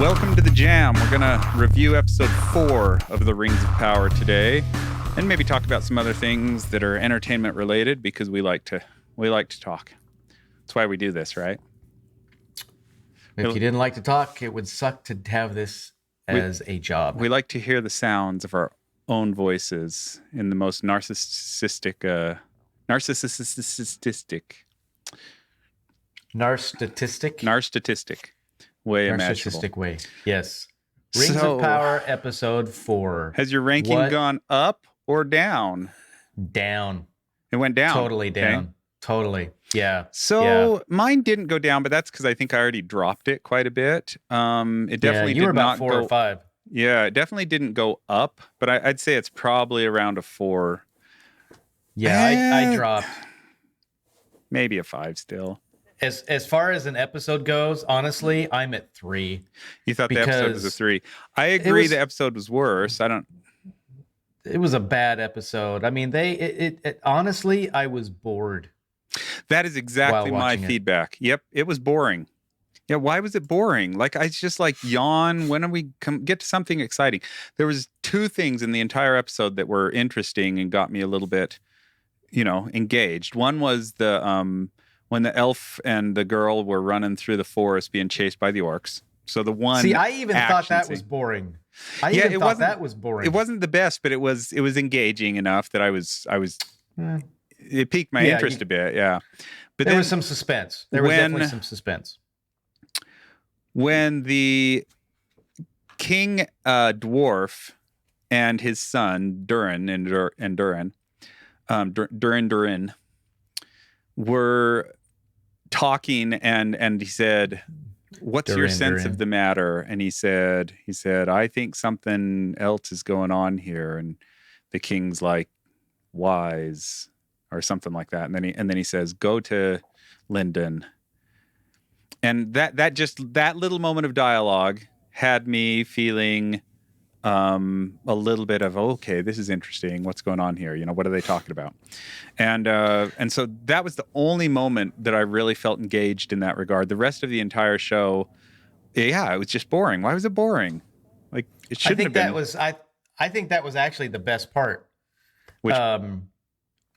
Welcome to the Jam. We're going to review episode 4 of The Rings of Power today, and maybe talk about some other things that are entertainment related, because we like to talk. That's why we do this, right? If you didn't like to talk, it would suck to have this as a job. We like to hear the sounds of our own voices in the most narcissistic way imaginable. Narcissistic way, yes. Rings of Power, episode 4. Has your ranking gone up or down? Down. It went down. Totally down. Okay. Totally. Yeah. So mine didn't go down, but that's because I think I already dropped it quite a bit. It definitely you were did about not 4 go, or 5. Yeah, it definitely didn't go up, but I'd say it's probably around a 4. Yeah, I dropped. Maybe a 5 still. As far as an episode goes, honestly, I'm at 3. You thought the episode was a 3. I agree the episode was worse. It was a bad episode. I mean, honestly, I was bored. That is exactly my feedback. Yep, it was boring. Yeah, why was it boring? Like, I just yawn. When do we get to something exciting? There was 2 things in the entire episode that were interesting and got me a little bit, engaged. One was when the elf and the girl were running through the forest being chased by the orcs. So the one. See, I even thought that was boring. It wasn't the best, but it was engaging enough that I was. It piqued my interest a bit. Yeah, but there was some suspense. There was definitely some suspense. When the king dwarf and his son Durin were talking, and he said, "What's your sense of the matter?" And he said, "I think something else is going on here." And the king's like, "Wise," or something like that. And then he says, "Go to Linden." And that little moment of dialogue had me feeling a little bit of, okay, this is interesting. What's going on here? What are they talking about? And so that was the only moment that I really felt engaged in that regard. The rest of the entire show, it was just boring. Why was it boring? Like, it shouldn't have been. I think that was actually the best part. Which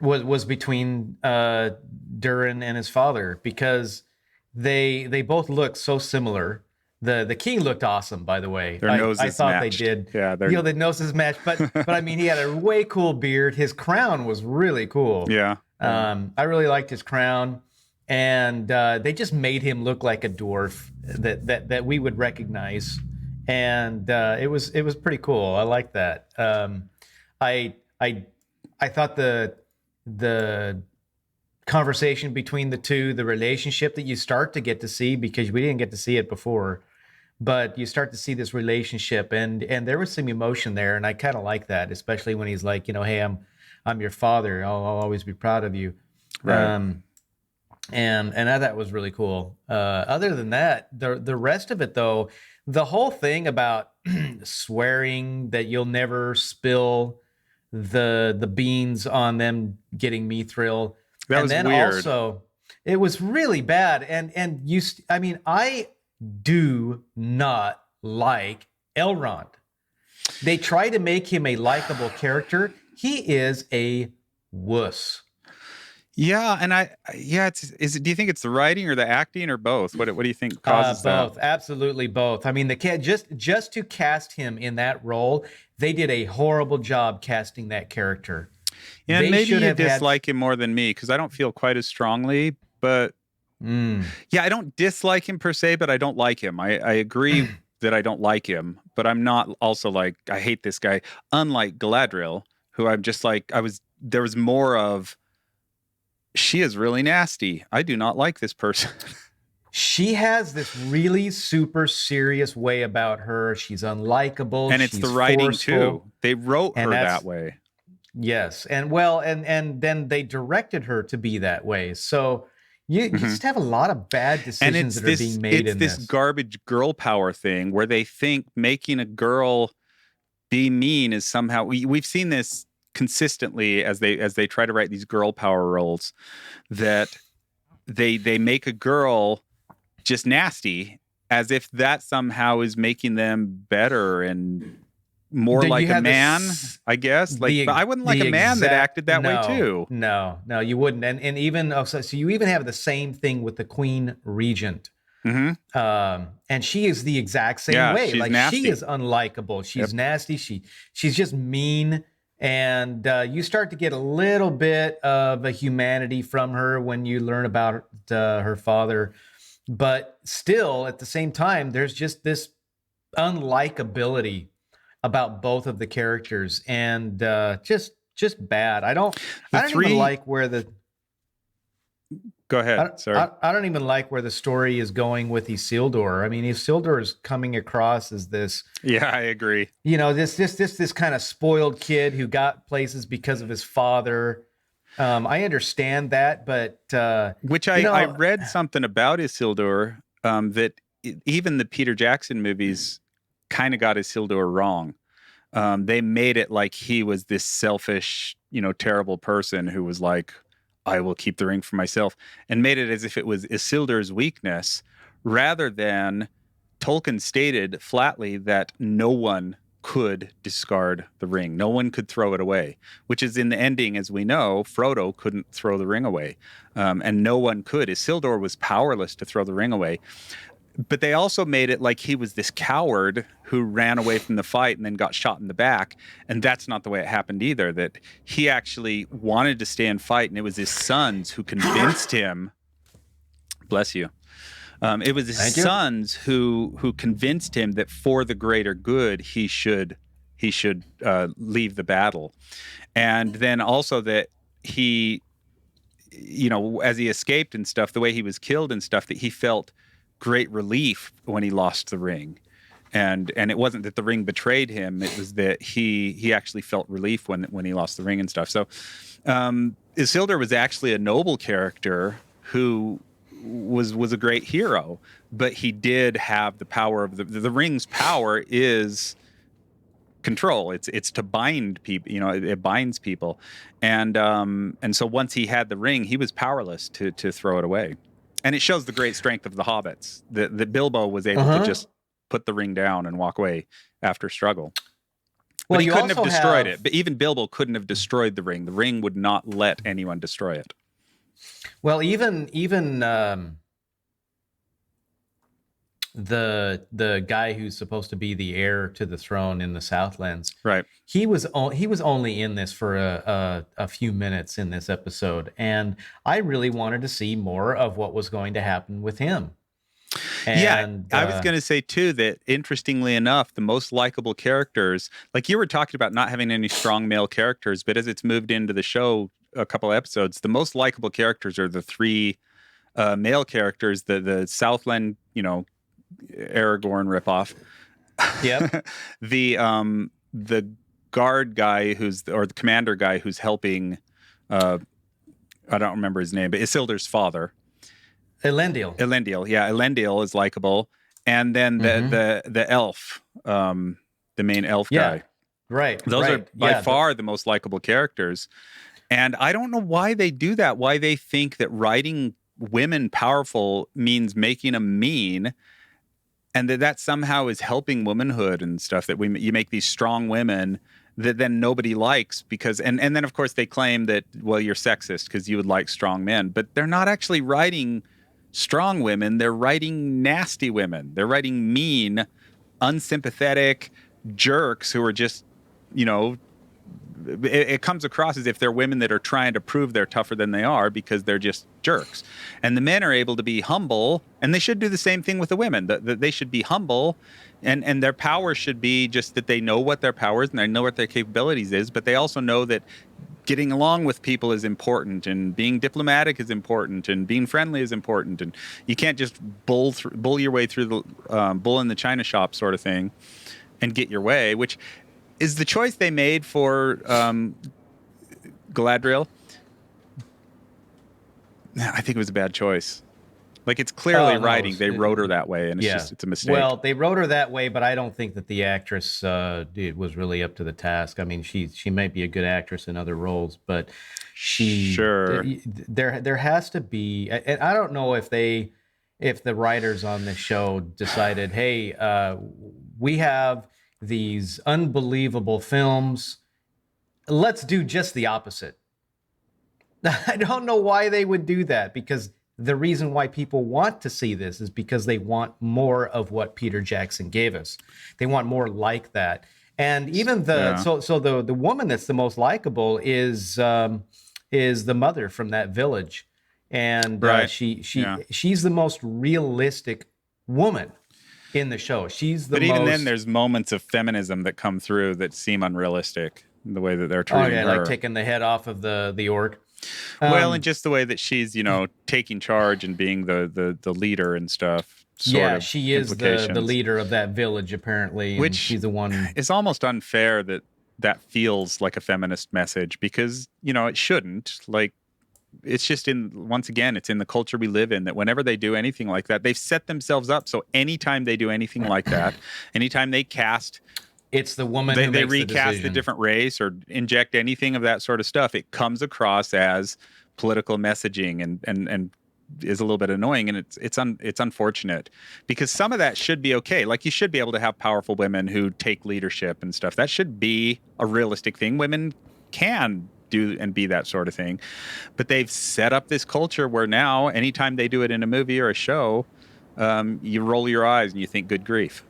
was between Durin and his father, because they both look so similar. The king looked awesome, by the way. Their noses I thought matched. They did. Yeah, the noses matched. But I mean, he had a way cool beard. His crown was really cool. Yeah. I really liked his crown, and they just made him look like a dwarf that we would recognize, and it was pretty cool. I like that. I thought the conversation between the two, the relationship that you start to get to see, because we didn't get to see it before, but you start to see this relationship, and there was some emotion there, and I kind of like that, especially when he's like, hey, I'm your father. I'll always be proud of you. Right. And I thought that was really cool. Other than that, the rest of it, though, the whole thing about swearing that you'll never spill the beans on them getting mithril. That was weird. Also, it was really bad. And I do not like Elrond. They try to make him a likable character. He is a wuss. Yeah, and do you think it's the writing or the acting or both? What do you think causes both? that? Absolutely both. I mean, the kid just to cast him in that role, they did a horrible job casting that character. Yeah, and maybe you dislike him more than me, because I don't feel quite as strongly. But I don't dislike him per se, but I don't like him. I agree that I don't like him, but I'm not also like, I hate this guy. Unlike Galadriel, who I'm just like, there was more of, she is really nasty. I do not like this person. She has this really super serious way about her. She's unlikable. And it's the writing too. They wrote her that way. Yes. And then they directed her to be that way. So you just have a lot of bad decisions that are being made in this. It's this garbage girl power thing where they think making a girl be mean is somehow, we've seen this consistently as they try to write these girl power roles, that they make a girl just nasty as if that somehow is making them better and more like a man, I guess. Like, but I wouldn't like a man that acted that way too. No, you wouldn't. And even so you even have the same thing with the Queen Regent. And she is the exact same way. She's like nasty. She is unlikable. She's nasty. She's just mean. And you start to get a little bit of a humanity from her when you learn about her father. But still, at the same time, there's just this unlikability about both of the characters, and just bad. I don't even like where the. Go ahead. Sorry. I don't even like where the story is going with Isildur. I mean, Isildur is coming across as this. Yeah, I agree. This kind of spoiled kid who got places because of his father. I understand that, but which I read something about Isildur that even the Peter Jackson movies kind of got Isildur wrong. They made it like he was this selfish, terrible person who was like, I will keep the ring for myself, and made it as if it was Isildur's weakness, rather than Tolkien stated flatly that no one could discard the ring. No one could throw it away, which is in the ending, as we know, Frodo couldn't throw the ring away, and no one could. Isildur was powerless to throw the ring away. But they also made it like he was this coward who ran away from the fight and then got shot in the back. And that's not the way it happened either, that he actually wanted to stay and fight. And it was his sons who convinced him. Bless you. It was his sons who convinced him that for the greater good, he should leave the battle. And then also that he, as he escaped and stuff, the way he was killed and stuff, that he felt great relief when he lost the ring, and it wasn't that the ring betrayed him, it was that he actually felt relief when he lost the ring and stuff. So Isildur was actually a noble character who was a great hero, but he did have the power of the ring's power is control. It's to bind people, it binds people, and so once he had the ring, he was powerless to throw it away. And it shows the great strength of the hobbits. That Bilbo was able to just put the ring down and walk away after struggle. Well, he couldn't have destroyed it. But even Bilbo couldn't have destroyed the ring. The ring would not let anyone destroy it. Well, even the guy who's supposed to be the heir to the throne in the Southlands, right? He was only in this for a few minutes in this episode, and I really wanted to see more of what was going to happen with him. And, I was going to say too that interestingly enough, the most likable characters, like you were talking about not having any strong male characters, but as it's moved into the show a couple of episodes, the most likable characters are the three male characters, the Southland, Aragorn ripoff. Yep. The guard guy or the commander guy who's helping, I don't remember his name, but Isildur's father. Elendil. Yeah, Elendil is likable. And then the elf, the main elf guy. Right. Those are by far the most likable characters. And I don't know why they do that, why they think that writing women powerful means making them mean, and that somehow is helping womanhood and stuff, that you make these strong women that then nobody likes because, and then of course they claim that, well, you're sexist because you would like strong men, but they're not actually writing strong women. They're writing nasty women. They're writing mean, unsympathetic jerks who are just, it comes across as if they're women that are trying to prove they're tougher than they are because they're just jerks. And the men are able to be humble, and they should do the same thing with the women. They should be humble, and their power should be just that they know what their power is and they know what their capabilities is, but they also know that getting along with people is important, and being diplomatic is important, and being friendly is important, and you can't just bull your way through the bull in the china shop sort of thing and get your way, which is the choice they made for Galadriel. I think it was a bad choice. Like, it's clearly writing. They wrote her that way, and it's a mistake. Well, they wrote her that way, but I don't think that the actress was really up to the task. I mean, she might be a good actress in other roles, but there has to be. And I don't know if they if the writers on the show decided, hey, we have these unbelievable films, let's do just the opposite. I don't know why they would do that, because the reason why people want to see this is because they want more of what Peter Jackson gave us. They want more like that. And even the woman that's the most likable is the mother from that village, and Right. she's the most realistic woman in the show. She's the But even most. then, there's moments of feminism that come through that seem unrealistic. The way that they're treating her, like taking the head off of the orc. Well, and just the way that she's, taking charge and being the leader and stuff. She is the leader of that village, apparently. Which she's the one. It's almost unfair that feels like a feminist message, because, it shouldn't. Like, it's just once again, it's in the culture we live in, that whenever they do anything like that, they've set themselves up. So anytime they do anything like that, anytime they cast... It's the woman they recast the different race or inject anything of that sort of stuff, it comes across as political messaging and is a little bit annoying, and it's unfortunate, because some of that should be okay. Like, you should be able to have powerful women who take leadership and stuff. That should be a realistic thing. Women can do and be that sort of thing. But they've set up this culture where now anytime they do it in a movie or a show, you roll your eyes and you think, good grief.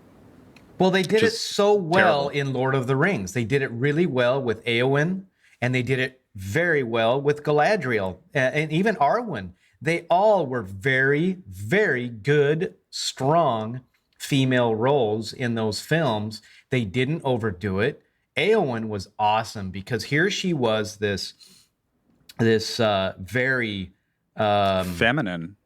Well, they did it so well terrible. in Lord of the Rings. They did it really well with Éowyn, and they did it very well with Galadriel, and even Arwen. They all were very, very good, strong female roles in those films. They didn't overdo it. Éowyn was awesome, because here she was, this very feminine.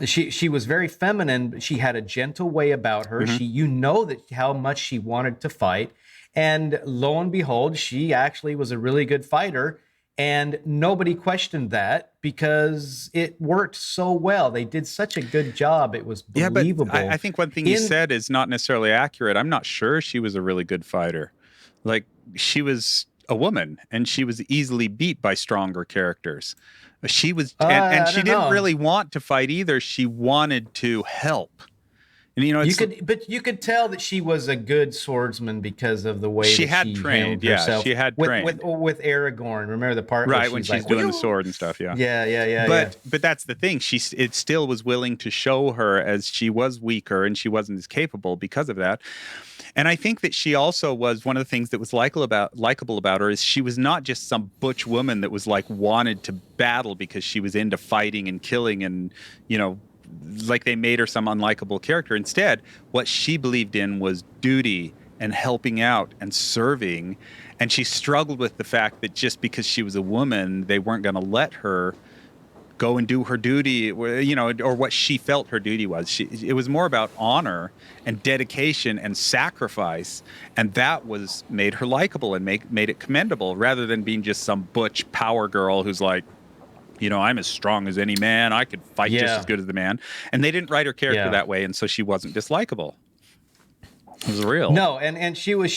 She was very feminine, but she had a gentle way about her. Mm-hmm. That how much she wanted to fight. And lo and behold, she actually was a really good fighter. And nobody questioned that, because it worked so well. They did such a good job. It was believable. Yeah, but I think one thing you said is not necessarily accurate. I'm not sure she was a really good fighter. Like, she was a woman, and she was easily beat by stronger characters. She was, and she didn't really want to fight either. She wanted to help. And you could tell that she was a good swordsman because of the way she that had she trained. handled herself. She had trained with Aragorn. Remember the part right when she's doing the sword and stuff. Yeah. But that's the thing. It still was willing to show her as she was weaker and she wasn't as capable because of that. And I think that she also was one of the things that was likable about her is she was not just some butch woman that was like wanted to battle because she was into fighting and killing and, like they made her some unlikable character. Instead, what she believed in was duty and helping out and serving. And she struggled with the fact that just because she was a woman, they weren't going to let her go and do her duty, or what she felt her duty was. It was more about honor and dedication and sacrifice, and that made her likable and made it commendable, rather than being just some butch power girl who's like, I'm as strong as any man. I could fight just as good as the man. And they didn't write her character that way, and so she wasn't dislikable. It was real. No, and she was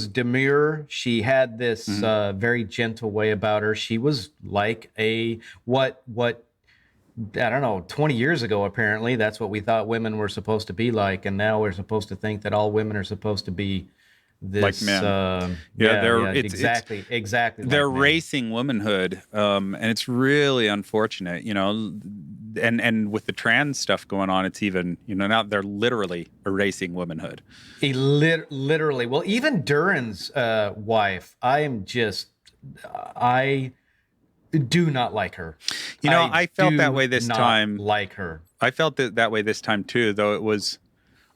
demure. She had this very gentle way about her. She was like what I don't know, 20 years ago, apparently, that's what we thought women were supposed to be like. And now we're supposed to think that all women are supposed to be this, like men. Exactly. They're racing womanhood. And it's really unfortunate, and with the trans stuff going on, it's even, now they're literally erasing womanhood. Literally. Well, even Durin's wife, I do not like her. I felt that way this time. Like her. I felt that way this time too, though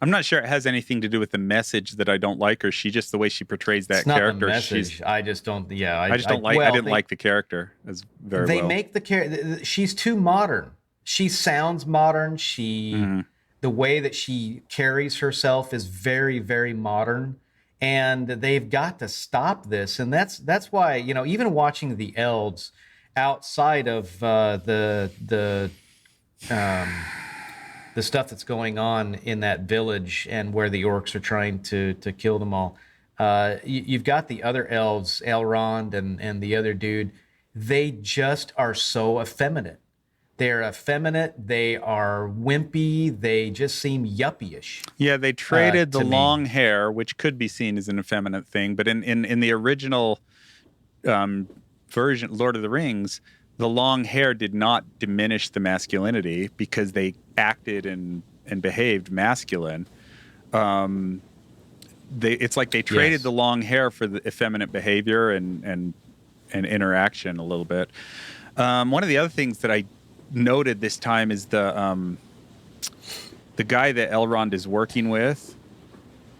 I'm not sure it has anything to do with the message that I don't like her. The way she portrays that character. Not the message. I just don't. Yeah, I didn't like the character as very well. They make the character. She's too modern. She sounds modern. The way that she carries herself is very, very modern, and they've got to stop this. And that's why, even watching the elves outside of the stuff that's going on in that village and where the orcs are trying to kill them all. You've got the other elves, Elrond and the other dude. They just are so effeminate. They're effeminate. They are wimpy. They just seem yuppie-ish. Yeah, they traded the To me. long hair, which could be seen as an effeminate thing, but in the original um, version, Lord of the Rings, the long hair did not diminish the masculinity because they acted and behaved masculine. It's like they traded Yes. the long hair for the effeminate behavior and interaction a little bit. One of the other things that I noted this time is the guy that Elrond is working with,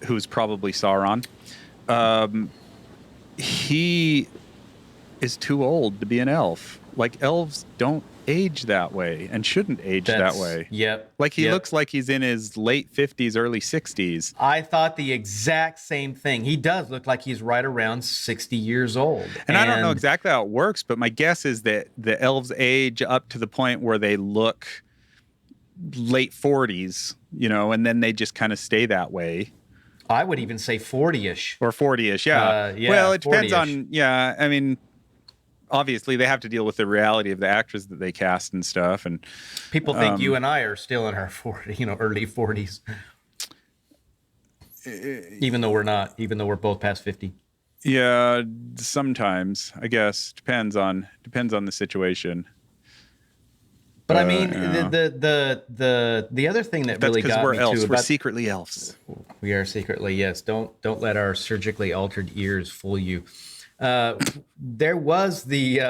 who's probably Sauron. He is too old to be an elf. Like, elves don't age that way and shouldn't age that way. Yep. Like, he yep. looks like he's in his late 50s, early 60s. I thought the exact same thing. He does look like he's right around 60 years old. And I don't know exactly how it works, but my guess is that the elves age up to the point where they look late 40s, and then they just kind of stay that way. I would even say 40-ish. Or 40-ish, yeah. Yeah, well, it depends 40-ish. on, I mean, obviously they have to deal with the reality of the actors that they cast and stuff. And people think you and I are still in our 40, early 40s. Even though we're not, even though we're both past 50. Yeah, sometimes, I guess. Depends on the situation. But I mean, the other thing that really got we're me elves. too, We're secretly elves. We are secretly, yes. Don't let our surgically altered ears fool you. There was Did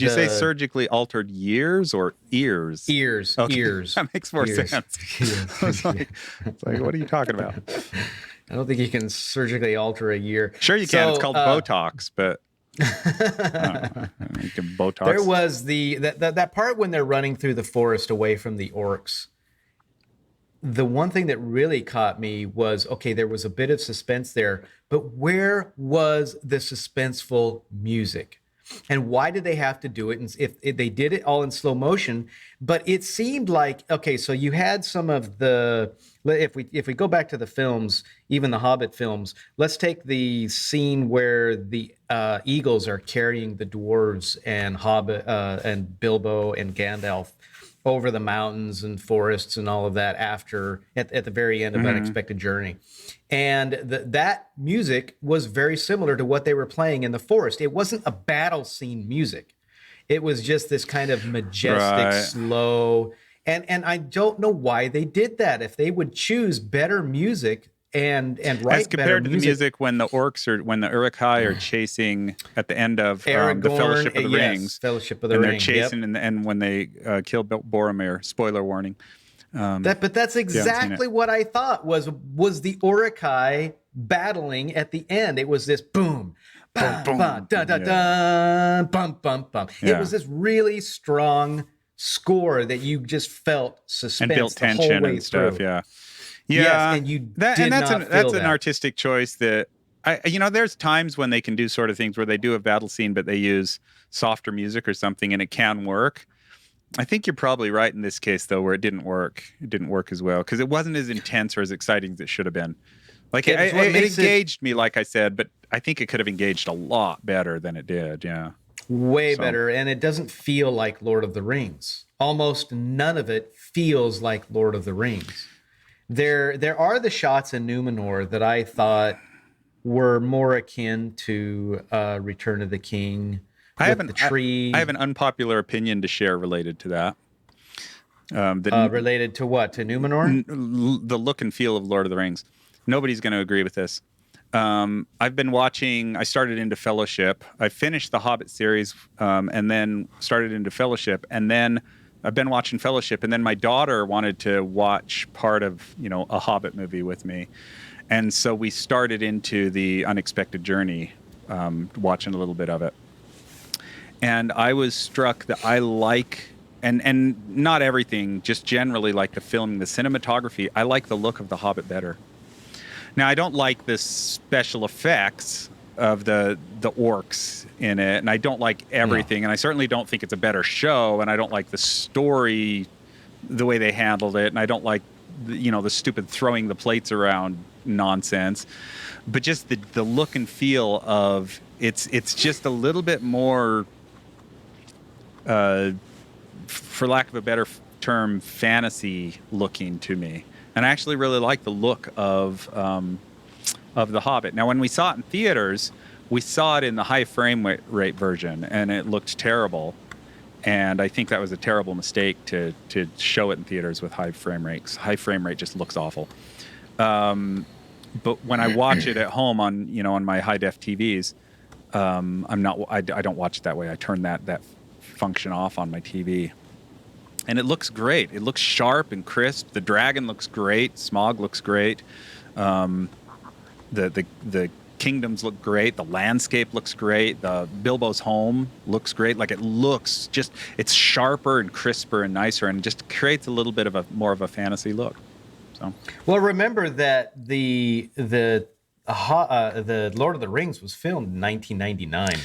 you say surgically altered years or ears? Ears. Okay. Ears. That makes more ears. sense. It's like, what are you talking about? I don't think you can surgically alter a year. Sure you can. It's called Botox, but you can Botox. There was that part when they're running through the forest away from the orcs. The one thing that really caught me was, okay, there was a bit of suspense there, but where was the suspenseful music? And why did they have to do it? And if they did it all in slow motion, but it seemed like, okay, so you had some of the, if we go back to the films, even the Hobbit films, let's take the scene where the eagles are carrying the dwarves and Hobbit and Bilbo and Gandalf over the mountains and forests and all of that at the very end of Unexpected Journey. And that music was very similar to what they were playing in the forest. It wasn't a battle scene music. It was just this kind of majestic, slow. And I don't know why they did that. If they would choose better music and write as compared better to the music when the Uruk-hai are chasing at the end of Aragorn, the Fellowship of the Rings. Fellowship of the Rings. Ring. They're chasing, and when they kill Boromir, spoiler warning. But that's exactly what I thought was the Uruk-hai battling at the end. It was this boom, boom, boom, dun, dun, dun, bum, bum, bum. Yeah. It was this really strong score that you just felt suspense and built tension the whole way and stuff. through. Yeah. Yes, and that's an artistic choice that there's times when they can do sort of things where they do a battle scene, but they use softer music or something, and it can work. I think you're probably right in this case, though, where it didn't work. It didn't work as well because it wasn't as intense or as exciting as it should have been. Like it engaged me, like I said, but I think it could have engaged a lot better than it did. Yeah, way better, and it doesn't feel like Lord of the Rings. Almost none of it feels like Lord of the Rings. There are the shots in Numenor that I thought were more akin to Return of the King. I have an unpopular opinion to share related to that. Related to what? To Numenor? The look and feel of Lord of the Rings. Nobody's going to agree with this. I've been watching. I started into Fellowship. I finished the Hobbit series, and then started into Fellowship, and then I've been watching Fellowship, and then my daughter wanted to watch part of, a Hobbit movie with me. And so we started into the Unexpected Journey, watching a little bit of it. And I was struck that I like, and not everything, just generally like the film, the cinematography, I like the look of the Hobbit better. Now, I don't like the special effects of the orcs in it, and I don't like everything, and I certainly don't think it's a better show, and I don't like the story, the way they handled it, and I don't like the stupid throwing the plates around nonsense, but just the look and feel of it's just a little bit more uh, for lack of a better term, fantasy looking to me. And I actually really like the look of The Hobbit. Now, when we saw it in theaters, we saw it in the high frame rate version, and it looked terrible. And I think that was a terrible mistake to show it in theaters with high frame rates. High frame rate just looks awful. But when I watch it at home on my high def TVs, I don't watch it that way. I turn that function off on my TV, and it looks great. It looks sharp and crisp. The dragon looks great. Smaug looks great. The kingdoms look great. The landscape looks great. The Bilbo's home looks great. Like it's sharper and crisper and nicer, and just creates a little bit of more of a fantasy look. So, well, remember that the Lord of the Rings was filmed in 1999.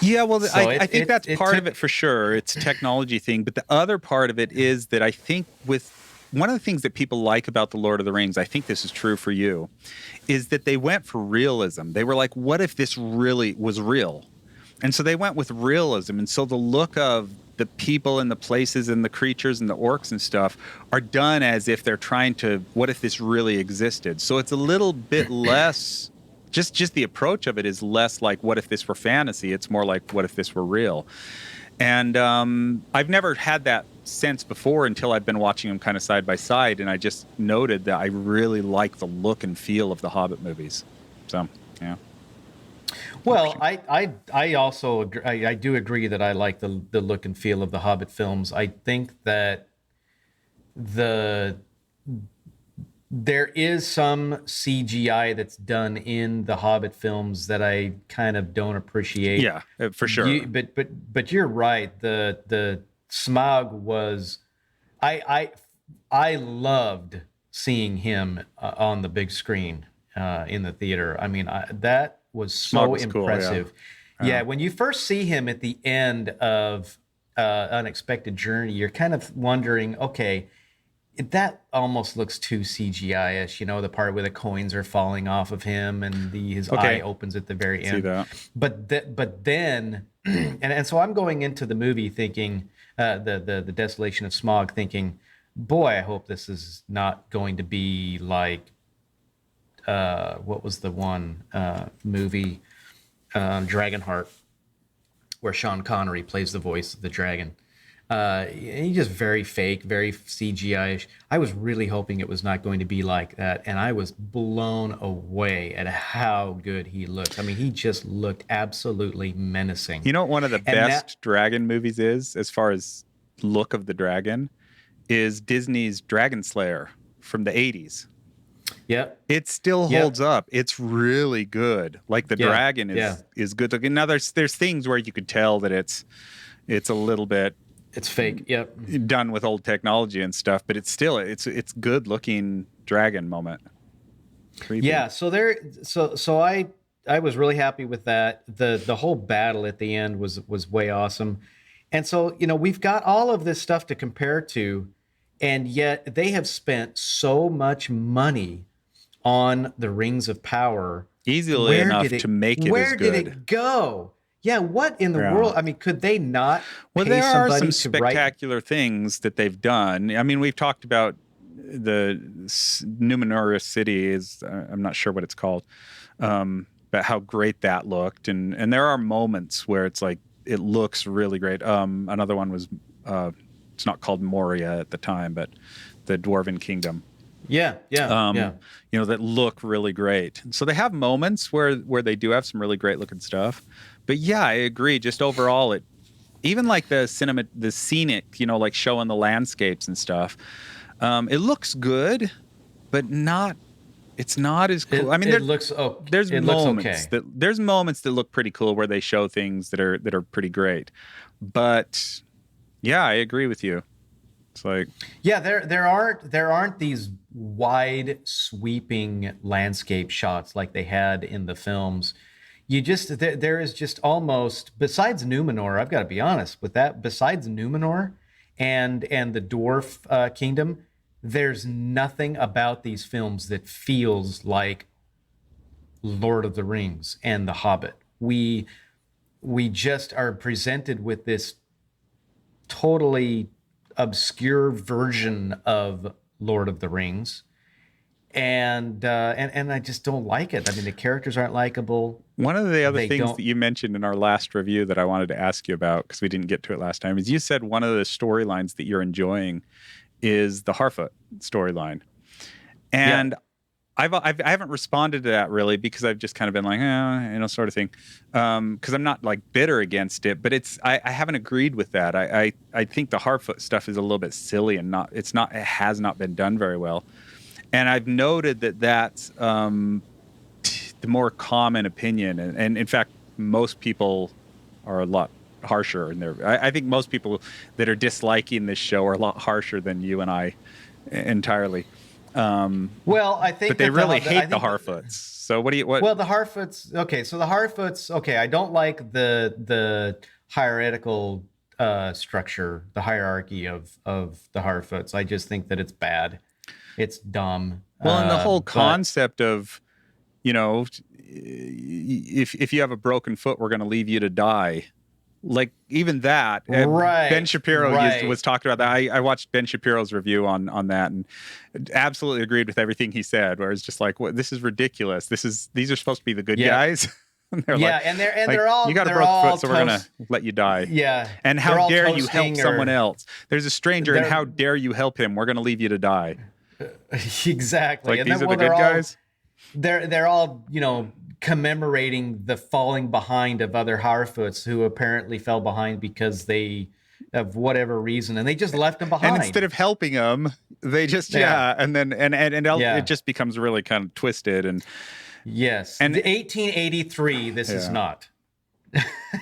Yeah, well, I think that's part of it for sure. It's a technology thing. But the other part of it is that I think with one of the things that people like about the Lord of the Rings, I think this is true for you, is that they went for realism. They were like, what if this really was real? And so they went with realism. And so the look of the people and the places and the creatures and the orcs and stuff are done as if they're trying to, what if this really existed? So it's a little bit less, just the approach of it is less like, what if this were fantasy? It's more like, what if this were real? And I've never had that sense before until I've been watching them kind of side by side, and I just noted that I really like the look and feel of the Hobbit movies. So, yeah. Well, I also agree, I do agree that I like the look and feel of the Hobbit films. I think that there is some CGI that's done in the Hobbit films that I kind of don't appreciate. Yeah, for sure. But you're right. The Smaug was, I loved seeing him on the big screen in the theater. I mean, that was so impressive. Cool, yeah. When you first see him at the end of Unexpected Journey, you're kind of wondering, okay, that almost looks too CGI-ish, the part where the coins are falling off of him and his eye opens at the very end. See that. But then, and so I'm going into the movie thinking, the Desolation of Smaug, thinking, boy, I hope this is not going to be like, what was the one movie, Dragonheart, where Sean Connery plays the voice of the dragon. He's just very fake, very CGI-ish. I was really hoping it was not going to be like that, and I was blown away at how good he looked. I mean, he just looked absolutely menacing. You know what one of the best dragon movies is, as far as look of the dragon, is Disney's Dragon Slayer from the 80s. Yep. It still holds up. It's really good. Like the dragon is good looking. Now there's things where you could tell that it's a little bit, it's fake. Yep. Done with old technology and stuff, but it's still it's good looking dragon moment. Creepy. Yeah. So I was really happy with that. The whole battle at the end was way awesome. And so, we've got all of this stuff to compare to, and yet they have spent so much money on the Rings of Power. Easily enough to make it as good. Where did it go? Yeah, what in the world? I mean, could they not pay there are some to write? Spectacular things that they've done. I mean, we've talked about the Numenorian city I'm not sure what it's called, but how great that looked. And there are moments where it's like, it looks really great. Another one was, it's not called Moria at the time, but the Dwarven Kingdom. Yeah. That look really great. So they have moments where they do have some really great looking stuff. But yeah, I agree. Just overall, even like the scenic, like showing the landscapes and stuff. It looks good, but it's not as cool. There's moments that look pretty cool where they show things that are pretty great. But yeah, I agree with you. It's like, yeah, there aren't these wide sweeping landscape shots like they had in the films. There is just almost, besides Numenor, I've got to be honest with that, besides Numenor and the Dwarf Kingdom, there's nothing about these films that feels like Lord of the Rings and The Hobbit. We just are presented with this totally obscure version of Lord of the Rings, and I just don't like it. I mean, the characters aren't likable. One of the other They things don't. that you mentioned in our last review that I wanted to ask you about, because we didn't get to it last time, is you said one of the storylines that you're enjoying is the Harfoot storyline. And Yep. I haven't responded to that really because I've just kind of been like, sort of thing. Because I'm not like bitter against it, but I haven't agreed with that. I think the Harfoot stuff is a little bit silly and it has not been done very well. And I've noted that that's the more common opinion, and in fact, most people are a lot harsher in their. I think most people that are disliking this show are a lot harsher than you and I entirely. Well, I think but they that really hate the Harfoots. So what? Well, the Harfoots. Okay, so the Harfoots. Okay, I don't like the hierarchical structure, the hierarchy of the Harfoots. I just think that it's bad. It's dumb. Well, and the whole concept of, if you have a broken foot, we're going to leave you to die. Like even that, right, Ben Shapiro right. was talking about that. I watched Ben Shapiro's review on that and absolutely agreed with everything he said. Where it's just like, this is ridiculous. These are supposed to be the good guys. And they're all you got a broken foot, so we're gonna let you die. Yeah. And how dare you help someone else? There's a stranger, and how dare you help him? We're gonna leave you to die. Exactly. Like, and these are the good guys. They're all commemorating the falling behind of other Harfoots who apparently fell behind because of whatever reason, and they just left them behind. And instead of helping them, they just it just becomes really kind of twisted. And yes, and 1883. This is not.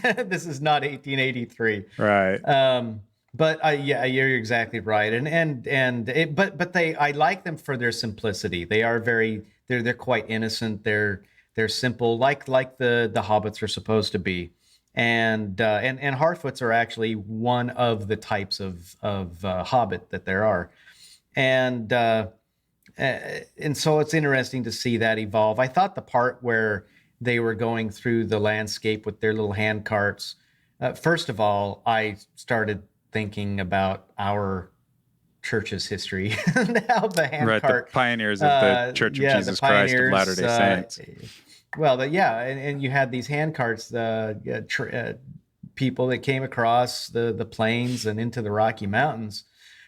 This is not 1883. Right. But you're exactly right. But I like them for their simplicity. They are they're quite innocent. They're simple, like the hobbits are supposed to be. And Harfoots are actually one of the types of hobbit that there are. And so it's interesting to see that evolve. I thought the part where they were going through the landscape with their little hand carts, first of all, I started thinking about our church's history and how the hand cart, the pioneers of the Church of Jesus Christ of Latter-day Saints. Well, and you had these hand carts, people that came across the plains and into the Rocky Mountains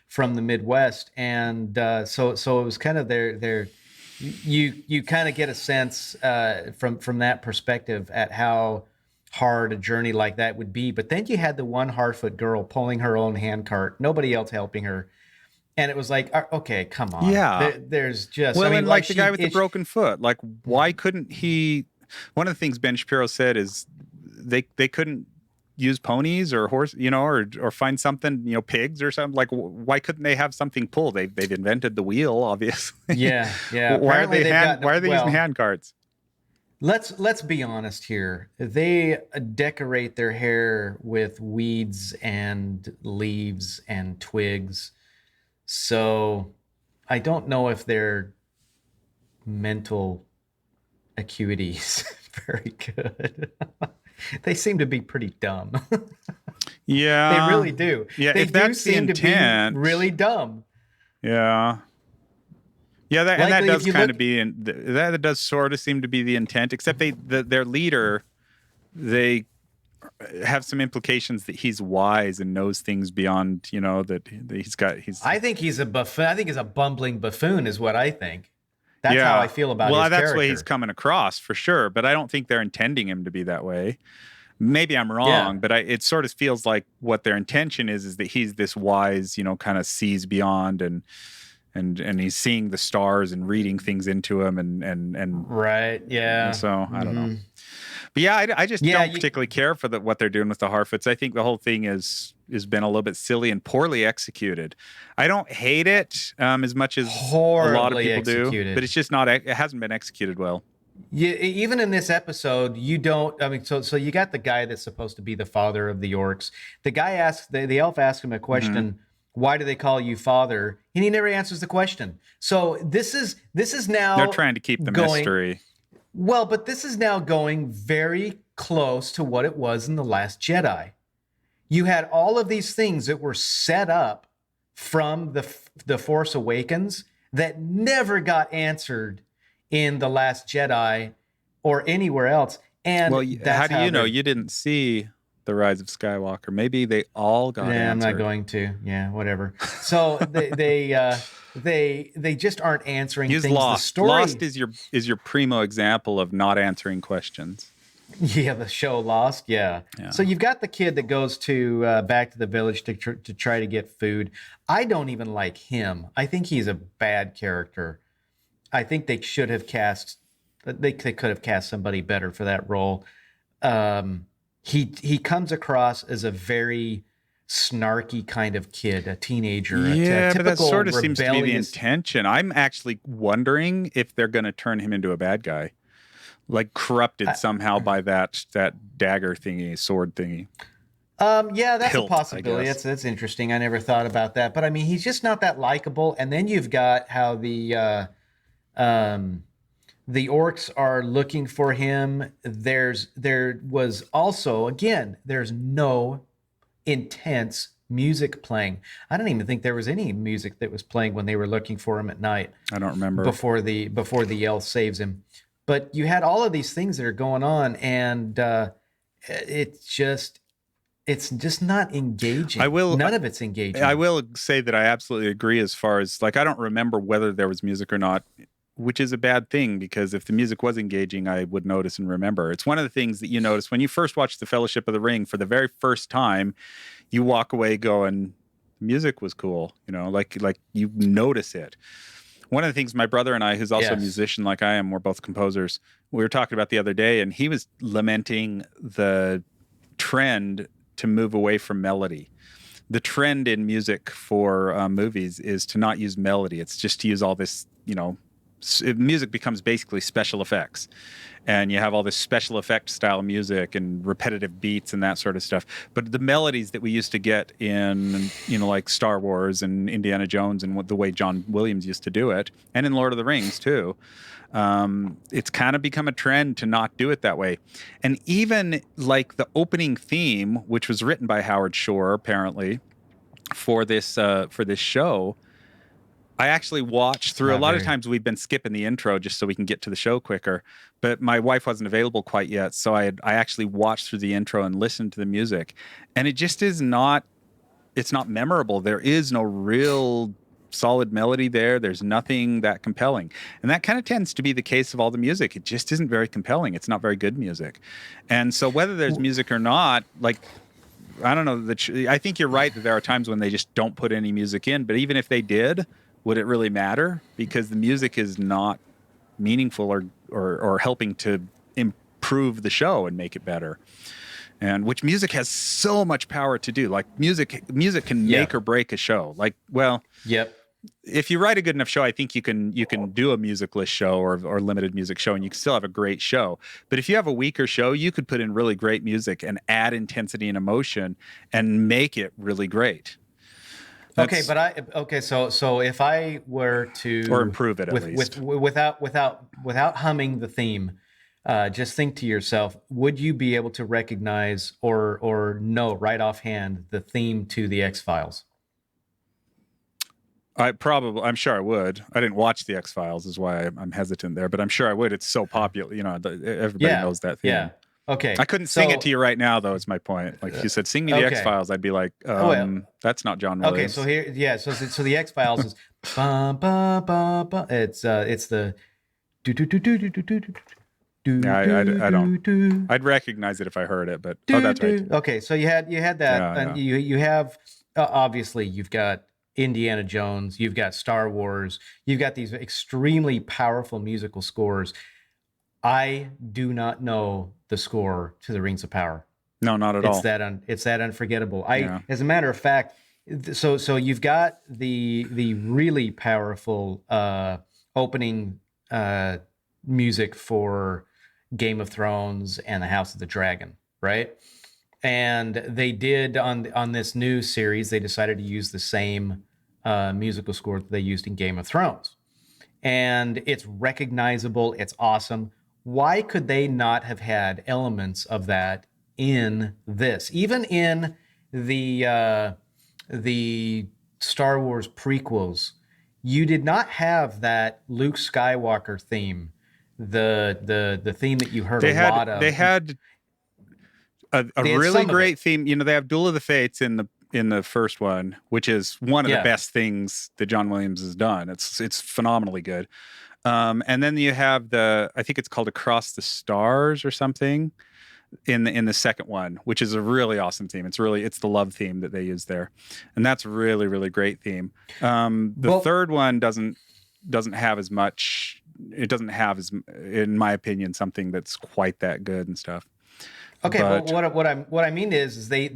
from the Midwest, and so it was kind of you kind of get a sense from that perspective at how hard a journey like that would be. But then you had the one Harfoot girl pulling her own handcart, nobody else helping her. And it was like, okay, come on. Yeah. There's just... Well, and like the guy with the broken foot, like, why couldn't he... One of the things Ben Shapiro said is they couldn't use ponies or horse, or find something, pigs or something. Like, why couldn't they have something pulled? They've invented the wheel, obviously. Yeah. Why are they using hand carts? Let's be honest here. They decorate their hair with weeds and leaves and twigs. So I don't know if their mental acuity is very good. They seem to be pretty dumb. Yeah. They really do. Yeah, they if that's the intent, to be really dumb. Yeah. Yeah, that does kind of be, that does sort of seem to be the intent, except their leader, they have some implications that he's wise and knows things beyond, that I think he's a buffoon. I think he's a bumbling buffoon is what I think. That's how I feel about his character. Well, that's the way he's coming across for sure, but I don't think they're intending him to be that way. Maybe I'm wrong, but it sort of feels like what their intention is that he's this wise, kind of sees beyond and he's seeing the stars and reading things into him and right. Yeah. And so I don't know. But yeah, I just don't particularly care for what they're doing with the Harfoots. I think the whole thing has been a little bit silly and poorly executed. I don't hate it as much as a lot of people do, but it's just it hasn't been executed well. Yeah, even in this episode, you don't. I mean, so you got the guy that's supposed to be the father of the orcs. The guy asks the elf asks him a question. Mm-hmm. Why do they call you father? And he never answers the question. So this is now they're trying to keep the mystery. Well, but this is now going very close to what it was in The Last Jedi. You had all of these things that were set up from the Force Awakens that never got answered in The Last Jedi or anywhere else. And Well, how that's do how you know they're. you didn't see The Rise of Skywalker? Maybe they all got Yeah, I'm not answered. going to. Yeah, whatever. So they just aren't answering Use things. The Lost. Lost story, is your primo example of not answering questions. yeah, the show Lost, yeah. Yeah. So you've got the kid that goes to back to the village to try to get food. I don't even like him. I think he's a bad character. I think they should have cast. They could have cast somebody better for that role. He comes across as a very snarky kind of kid, a teenager, a Yeah, but that typical sort of seems to be the rebellious. intention. I'm actually wondering if they're going to turn him into a bad guy, like corrupted I, somehow by that dagger thingy, sword thingy. yeah, that's a Hilt, I possibility. guess. That's interesting. I never thought about that, but I mean, he's just not that likable. And then you've got how um, the orcs are looking for him. There was also, again, there's no intense music playing. I don't even think there was any music that was playing when they were looking for him at night I don't remember. before the elf saves him. But you had all of these things that are going on, and it's just it's just not I engaging. will. None of it's I engaging. will say that I absolutely agree. As far as like, I don't remember whether there was music or not, which is a bad thing because if the music was engaging, I would notice and remember. It's one of the things that you notice when you first watch The Fellowship of the Ring for the very first time. You walk away going, music was cool, like you notice it. One of the things my brother and I, who's also a Yes. musician like I am, we're both composers, we were talking about the other day, and he was lamenting the trend to move away from melody. The trend in music for movies is to not use melody. It's just to use all this, music becomes basically special effects. And you have all this special effect style music and repetitive beats and that sort of stuff. But the melodies that we used to get in, like Star Wars and Indiana Jones and the way John Williams used to do it, and in Lord of the Rings too, it's kind of become a trend to not do it that way. And even like the opening theme, which was written by Howard Shore, apparently, for this show, I actually watched It's through. A not lot of very. times we've been skipping the intro just so we can get to the show quicker. But my wife wasn't available quite yet, so I actually watched through the intro and listened to the music, and it just is not. It's not memorable. There is no real solid melody there. There's nothing that compelling, and that kind of tends to be the case of all the music. It just isn't very compelling. It's not very good music, and so whether there's music or not, like. I don't know. I think you're right that there are times when they just don't put any music in. But even if they did, would it really matter? Because the music is not meaningful or helping to improve the show and make it better. And which music has so much power to do. Like music can Yeah. make or break a show. Like, well, Yep. if you write a good enough show, I think you can do a musicless show or limited music show, and you can still have a great show. But if you have a weaker show, you could put in really great music and add intensity and emotion and make it really great. Okay, That's but so if I were or to improve it at with least. without humming the theme, just think to yourself, would you be able to recognize or know right offhand the theme to the X-Files? I'm sure I would. I didn't watch the X Files, is why I'm hesitant there, but I'm sure I would. It's so popular, everybody Yeah, knows that yeah. theme. I Okay, couldn't sing it to so you right now, though. Is my point. Like if you said, "Sing me the X okay, Files," I'd be like, well, "That's not John okay. So Williams." here, yeah. So the X-Files is ba ba ba ba. It's the do do do do do do do do Yeah, do I don't. do do. I'd recognize it if I heard it, but oh, Do that's right. do. Okay, so you had that, Yeah, and yeah. you have obviously you've got Indiana Jones, you've got Star Wars, you've got these extremely powerful musical scores. I do not know the score to the Rings of Power. No, not at It's all. that unforgettable. Yeah. As a matter of fact, so you've got the really powerful opening music for Game of Thrones and the House of the Dragon, right? And they did on this new series. They decided to use the same musical score that they used in Game of Thrones, and it's recognizable. It's awesome. Why could they not have had elements of that in this? Even in the Star Wars prequels, you did not have that Luke Skywalker theme, the theme that you heard a lot of. They had a really great theme. You know, they have Duel of the Fates in the first one, which is one of the best things that John Williams has done. It's phenomenally good. And then you have I think it's called Across the Stars or something in the second one, which is a really awesome theme. It's the love theme that they use there, and that's a really, really great theme. The third one doesn't have as much. It doesn't have, as, in my opinion, something that's quite that good and stuff. Okay, but what I mean is they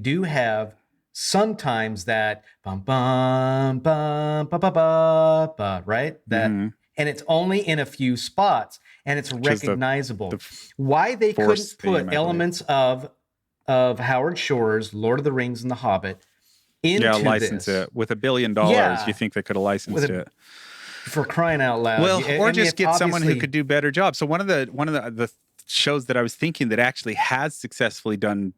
do have sometimes that bum bum bum ba ba ba ba, right? That and it's only in a few spots and it's recognizable. Why they couldn't put elements of Howard Shore's Lord of the Rings and The Hobbit into license it with $1 billion. You think they could have licensed it? For crying out loud. Well, or just get someone who could do better job. So one of the shows that I was thinking that actually has successfully done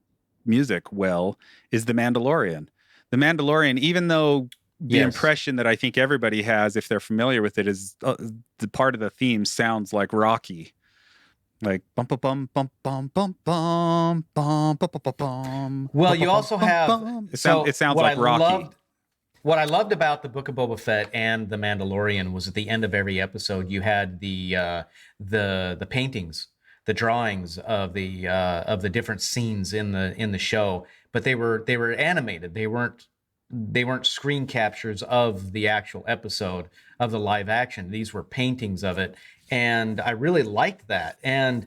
music well is The Mandalorian. The Mandalorian, even though the impression that I think everybody has, if they're familiar with it, is the part of the theme sounds like Rocky. Like bum bum bum bum bum bum bum bum bum bum. Well, you also have it sounds like Rocky. What I loved about the Book of Boba Fett and The Mandalorian was at the end of every episode you had the paintings, the drawings of the different scenes in the show, but they were animated. They weren't screen captures of the actual episode of the live action. These were paintings of it, and I really liked that. And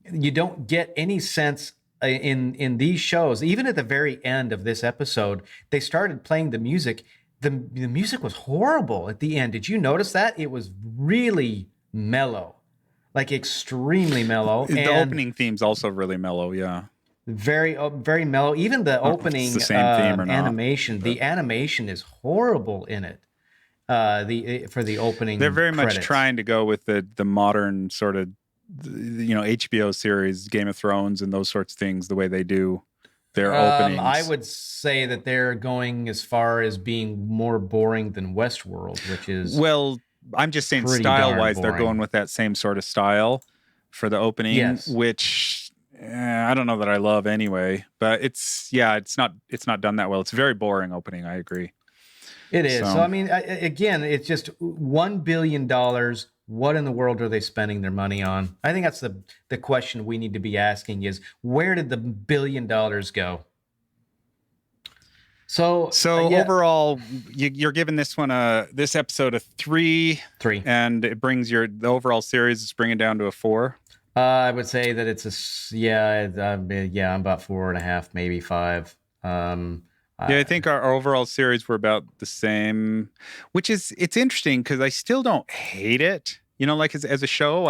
you don't get any sense in these shows, even at the very end of this episode, they started playing the music. The music was horrible at the end. Did you notice that? It was really mellow, like extremely mellow. The opening theme's also really mellow, yeah. Very, very mellow. Even the opening the same theme or not, animation, the animation is horrible in it. For the opening, they're very much trying to go with the modern sort of, HBO series, Game of Thrones, and those sorts of things. The way they do their openings, I would say that they're going as far as being more boring than Westworld, which is I'm just saying style-wise, they're going with that same sort of style for the opening, which I don't know that I love anyway. But it's not done that well. It's a very boring opening. I agree. It is. So I mean, again, it's just $1 billion. What in the world are they spending their money on? I think that's the question we need to be asking is, where did the $1 billion go? So overall, you're giving this episode a 3, and it brings the overall series is bringing down to a 4. I would say that it's I'm about 4.5, maybe 5. I think our overall series were about the same, which it's interesting because I still don't hate it. Like as a show,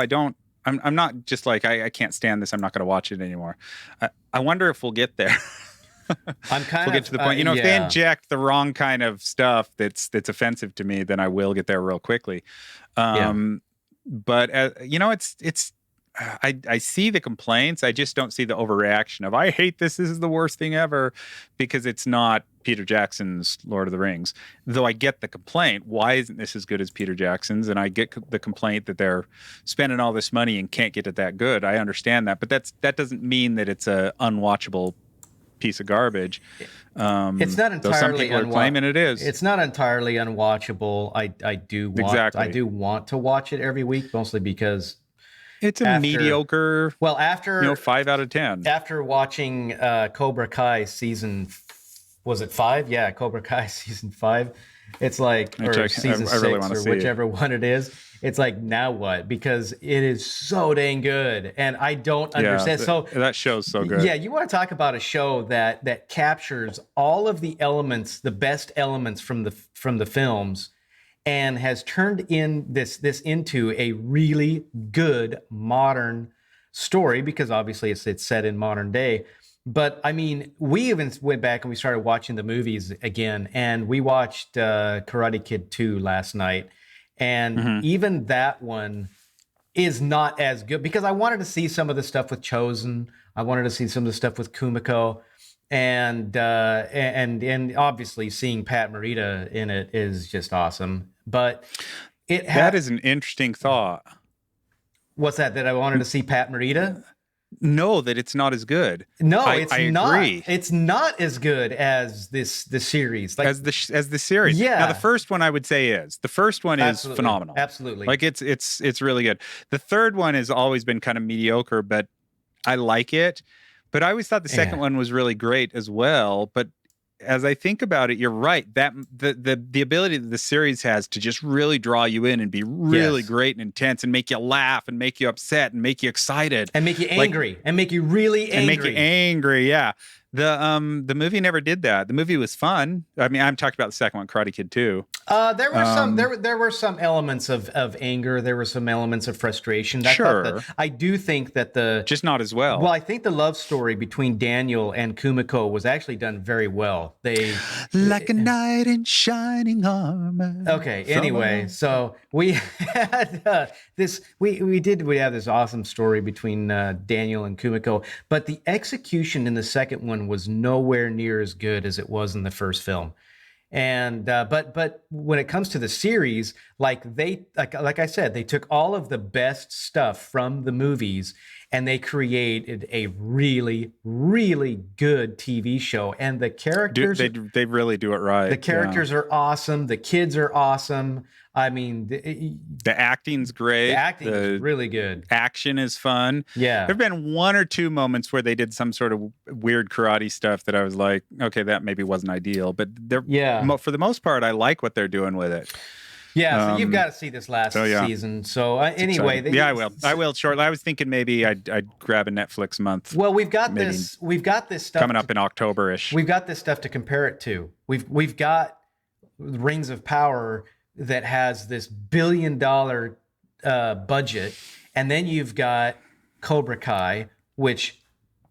I'm not just like, I can't stand this, I'm not going to watch it anymore. I wonder if we'll get there. We'll get to the point, if they inject the wrong kind of stuff that's offensive to me, then I will get there real quickly. But it's I see the complaints. I just don't see the overreaction of, I hate this. This is the worst thing ever, because it's not Peter Jackson's Lord of the Rings. Though I get the complaint, why isn't this as good as Peter Jackson's? And I get the complaint that they're spending all this money and can't get it that good. I understand that, but that doesn't mean that it's a unwatchable piece of garbage. It's not entirely some people are claiming it is. It's not entirely unwatchable. I do want to watch it every week, mostly because it's a mediocre. Well, after 5 out of 10. After watching Cobra Kai season, was it 5? Yeah, Cobra Kai season 5. It's like, or season 6, really or whichever one it is. It's like, now what? Because it is so dang good, and I don't understand. So that show's so good. Yeah, you want to talk about a show that captures all of the elements, the best elements from the films, and has turned this into a really good modern story, because obviously it's set in modern day. But I mean, we even went back and we started watching the movies again, and we watched Karate Kid 2 last night, and even that one is not as good, because I wanted to see some of the stuff with Chosen. I wanted to see some of the stuff with Kumiko. and obviously seeing Pat Morita in it is just awesome. But that is an interesting thought. What's that? That I wanted to see Pat Morita? No, that it's not as good. No, I not. Agree. It's not as good as the series. Like as the series. Yeah. Now the first one I would say is. The first one is phenomenal. Absolutely. Like it's really good. The third one has always been kind of mediocre, but I like it. But I always thought the second one was really great as well. But as I think about it, you're right. That the ability that the series has to just really draw you in and be really great and intense and make you laugh and make you upset and make you excited and make you angry and make you really angry and make you angry. Yeah. The movie never did that. The movie was fun. I mean, I'm talking about the second one, Karate Kid 2. There were some elements of anger. There were some elements of frustration. I do think that just not as well. Well, I think the love story between Daniel and Kumiko was actually done very well. They like a knight in shining armor. Okay. Anyway, so we had this. We have this awesome story between Daniel and Kumiko, but the execution in the second one was nowhere near as good as it was in the first film. And but when it comes to the series, like I said, they took all of the best stuff from the movies and they created a really, really good TV show. And the characters, they really do it right. The characters are awesome. The kids are awesome. I mean, the acting's great. The acting is really good. Action is fun. Yeah. There've been one or two moments where they did some sort of weird karate stuff that I was like, okay, that maybe wasn't ideal. But for the most part, I like what they're doing with it. Yeah, so you've got to see this last season. So anyway, I will. I will shortly. I was thinking maybe I'd grab a Netflix month. Well, we've got this stuff coming up in October-ish. We've got this stuff to compare it to. We've got Rings of Power that has this $1 billion budget, and then you've got Cobra Kai, which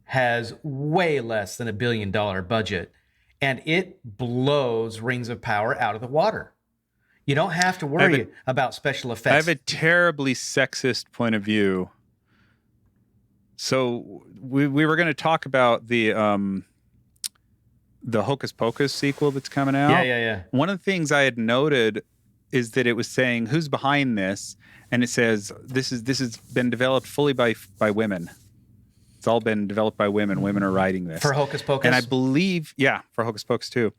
has way less than $1 billion budget, and it blows Rings of Power out of the water. You don't have to worry about special effects. I have a terribly sexist point of view. So we were going to talk about the Hocus Pocus sequel that's coming out. Yeah. One of the things I had noted is that it was saying who's behind this, and it says this has been developed fully by women. It's all been developed by women. Women are writing this for Hocus Pocus, and I believe for Hocus Pocus too,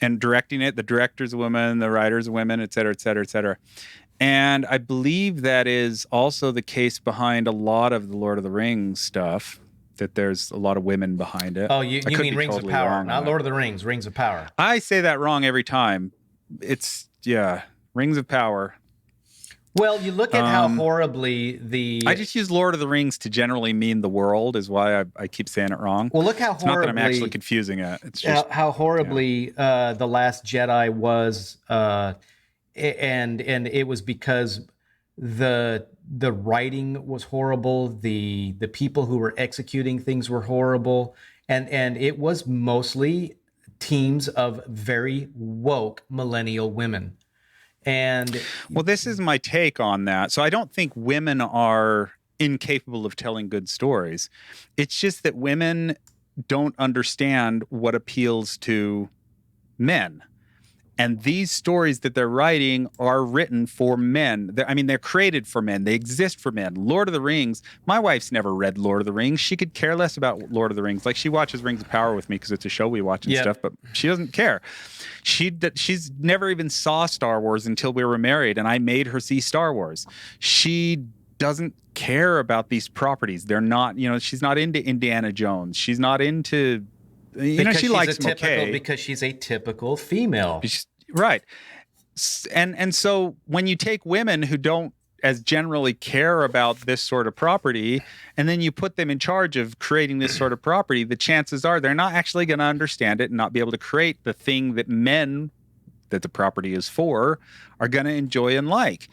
and directing it. The director's a woman, the writer's a woman, et cetera, et cetera, et cetera. And I believe that is also the case behind a lot of the Lord of the Rings stuff. That there's a lot of women behind it. Oh, you mean Rings of Power, not Lord of the Rings? Rings of Power. I say that wrong every time. It's Rings of Power. Well, you look at how horribly I just use Lord of the Rings to generally mean the world, is why I keep saying it wrong. Well, look how it's not that I'm actually confusing it. It's just how horribly The Last Jedi was, and it was because the writing was horrible. The people who were executing things were horrible, and it was mostly teams of very woke millennial women. And well, this is my take on that. So I don't think women are incapable of telling good stories. It's just that women don't understand what appeals to men. And these stories that they're writing are written for men. They're created for men. They exist for men. Lord of the Rings, my wife's never read Lord of the Rings. She could care less about Lord of the Rings. Like, she watches Rings of Power with me because it's a show we watch and stuff, but she doesn't care. She's never even saw Star Wars until we were married, and I made her see Star Wars. She doesn't care about these properties. They're not, she's not into Indiana Jones. She's not into... she likes them okay. Because she's a typical female. Right. And so when you take women who don't as generally care about this sort of property, and then you put them in charge of creating this sort of property, the chances are they're not actually going to understand it and not be able to create the thing that men that the property is for are going to enjoy and like.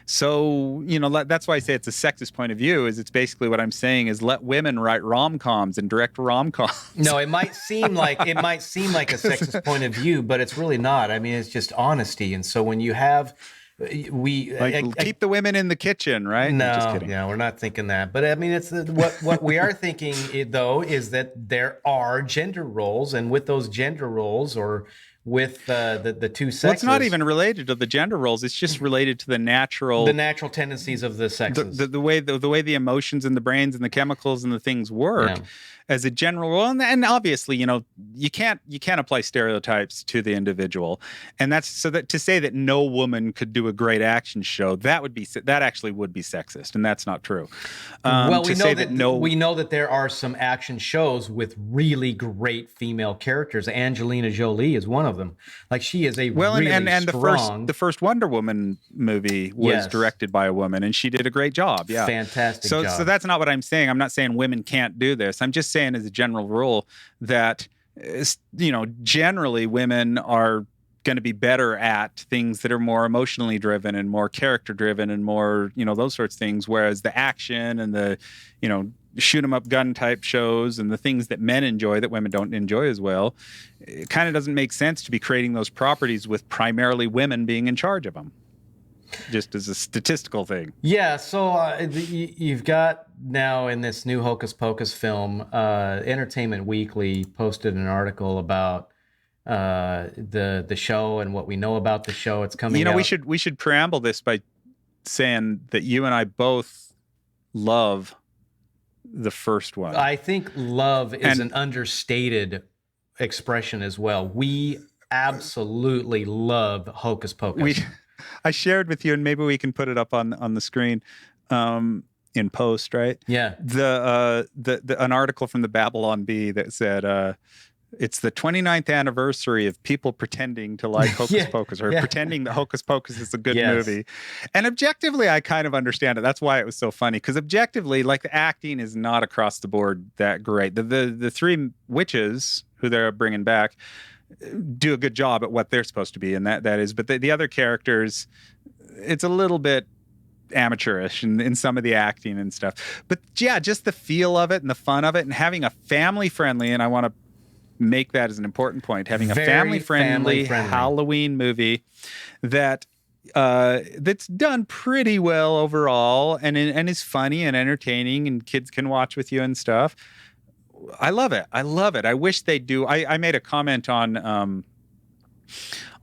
So, that's why I say it's a sexist point of view, is it's basically what I'm saying is let women write rom-coms and direct rom-coms. No, it might seem like a sexist point of view, but it's really not. I mean, it's just honesty. And so when you have we keep the women in the kitchen, right? No, just kidding. yeah, we're not thinking that. But I mean, it's what we are thinking though is that there are gender roles, and with those gender roles, or with the two sexes, well, it's not even related to the gender roles. It's just related to the natural tendencies of the sexes, the way the emotions and the brains and the chemicals and the things work. Yeah. As a general rule, and obviously, you can't apply stereotypes to the individual, and that's so that to say that no woman could do a great action show, that actually would be sexist, and that's not true. Well, we know that there are some action shows with really great female characters. Angelina Jolie is one of them. Like, she is a really strong. The first Wonder Woman movie was directed by a woman, and she did a great job. Yeah, fantastic job. So that's not what I'm saying. I'm not saying women can't do this. I'm just saying as a general rule that generally women are going to be better at things that are more emotionally driven and more character driven and more those sorts of things, whereas the action and the shoot 'em up gun type shows and the things that men enjoy that women don't enjoy as well, it kind of doesn't make sense to be creating those properties with primarily women being in charge of them, just as a statistical thing. Yeah, so you've got now in this new Hocus Pocus film, Entertainment Weekly posted an article about the show and what we know about the show. It's coming out. We should preamble this by saying that you and I both love the first one. I think love is an understated expression as well. We absolutely love Hocus Pocus. I shared with you, and maybe we can put it up on the screen in post, right? Yeah. An article from the Babylon Bee that said it's the 29th anniversary of people pretending to like Hocus Pocus, or pretending that Hocus Pocus is a good movie. And objectively, I kind of understand it. That's why it was so funny, because objectively, like, the acting is not across the board that great. The three witches who they're bringing back do a good job at what they're supposed to be, and that is. But the other characters, it's a little bit amateurish in some of the acting and stuff. But yeah, just the feel of it and the fun of it, and having a family-friendly, and I want to make that as an important point, having a family-friendly Halloween movie that's done pretty well overall, and is funny and entertaining, and kids can watch with you and stuff. I love it. I wish they'd do. I made a comment on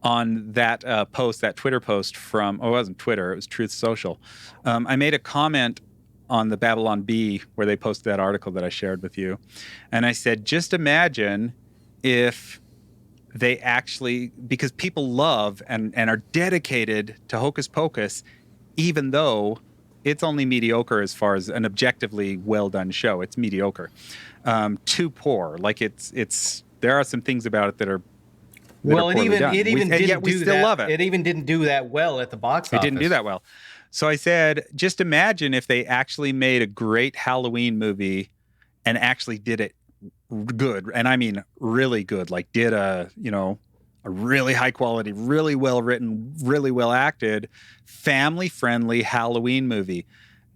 that post, that Twitter post from, it wasn't Twitter, it was Truth Social. I made a comment on the Babylon Bee where they posted that article that I shared with you. And I said, just imagine if they actually, because people love and are dedicated to Hocus Pocus, even though it's only mediocre as far as an objectively well done show. It's mediocre. Too poor. Like, there are some things about it that are well, it even didn't do that. Love it. It even didn't do that well at the box office. It didn't do that well. So I said, just imagine if they actually made a great Halloween movie and actually did it good. And I mean really good. Like, did a really high quality, really well written, really well acted, family friendly Halloween movie.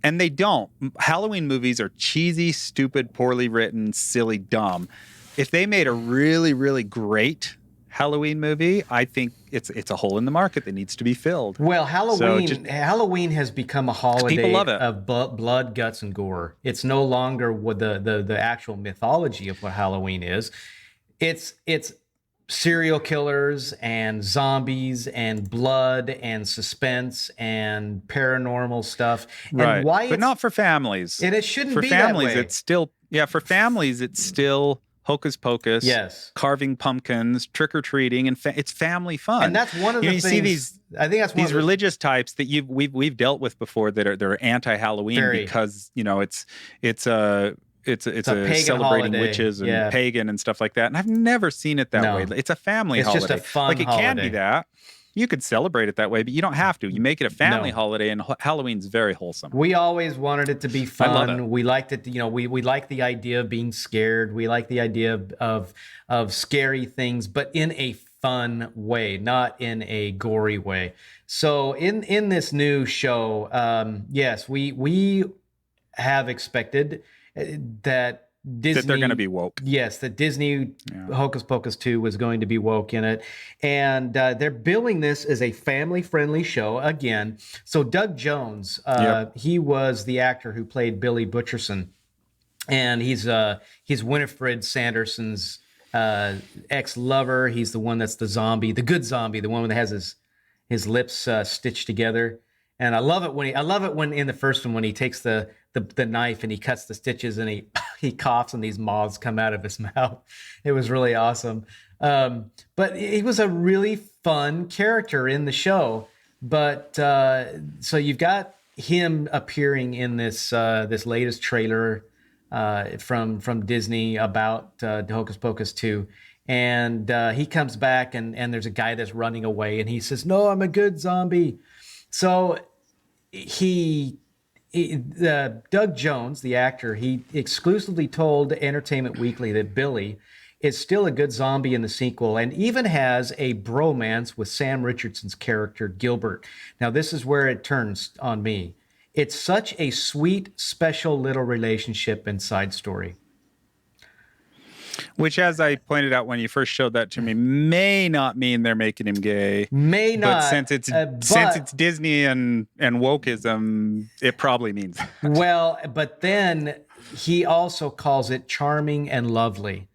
And they don't. Halloween movies are cheesy, stupid, poorly written, silly, dumb. If they made a really, really great Halloween movie, I think it's a hole in the market that needs to be filled. Well, Halloween has become a holiday of blood, guts, and gore. It's no longer what the actual mythology of what Halloween is. It's serial killers and zombies and blood and suspense and paranormal stuff. Right. And but not for families. And it shouldn't be that way. For families, it's still Hocus Pocus, carving pumpkins, trick-or-treating, and it's family fun. And that's one of the things. You see these religious types that we've dealt with before that are anti-Halloween because it's a celebrating holiday. Witches and pagan and stuff like that. And I've never seen it that way. It's a family holiday. It's just a fun holiday. Can be that. You could celebrate it that way, but you don't have to. You make it a family holiday, and Halloween's very wholesome. We always wanted it to be fun. I love it. We liked it. We like the idea of being scared. We like the idea of scary things, but in a fun way, not in a gory way. So in this new show, yes, we have expected that Disney, that they're going to be woke. Yes, that Disney Hocus Pocus 2 was going to be woke in it. And they're billing this as a family-friendly show again. So Doug Jones, he was the actor who played Billy Butcherson. And he's Winifred Sanderson's ex-lover. He's the one that's the zombie, the good zombie, the one that has his lips stitched together. And I love it when in the first one when he takes the knife and he cuts the stitches and he coughs and these moths come out of his mouth. It was really awesome. But he was a really fun character in the show. But so you've got him appearing in this latest trailer from Disney about Hocus Pocus 2. And he comes back and there's a guy that's running away and he says, "No, I'm a good zombie." So Doug Jones, the actor, he exclusively told Entertainment Weekly that Billy is still a good zombie in the sequel and even has a bromance with Sam Richardson's character, Gilbert. Now, this is where it turns on me. It's such a sweet, special little relationship and side story. Which, as I pointed out when you first showed that to me, may not mean they're making him gay. May not. But since it's Disney and wokeism, it probably means that. Well, but then he also calls it charming and lovely.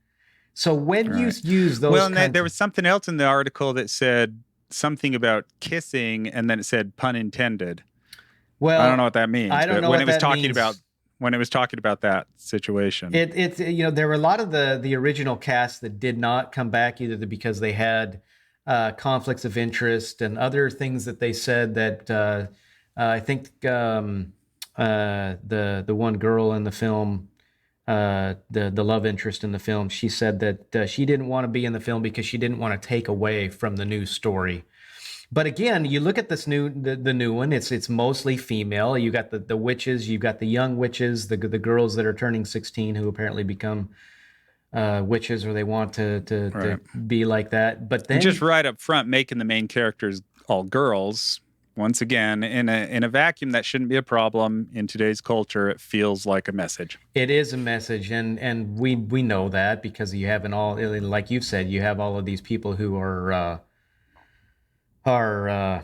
So when you use those, there was something else in the article that said something about kissing, and then it said pun intended. Well, I don't know what that means. I don't know what that means. When it was talking about that situation. It's there were a lot of the original cast that did not come back either because they had conflicts of interest and other things that they said that I think the one girl in the film, the love interest in the film, she said that she didn't want to be in the film because she didn't want to take away from the new story. But again, you look at this the new one. It's mostly female. You got the witches. You got the young witches, the girls that are turning 16 who apparently become witches, or they want to be like that. But then just right up front, making the main characters all girls. Once again, in a vacuum, that shouldn't be a problem. In today's culture, it feels like a message. It is a message, and we know that because you have like you've said, you have all of these people who are it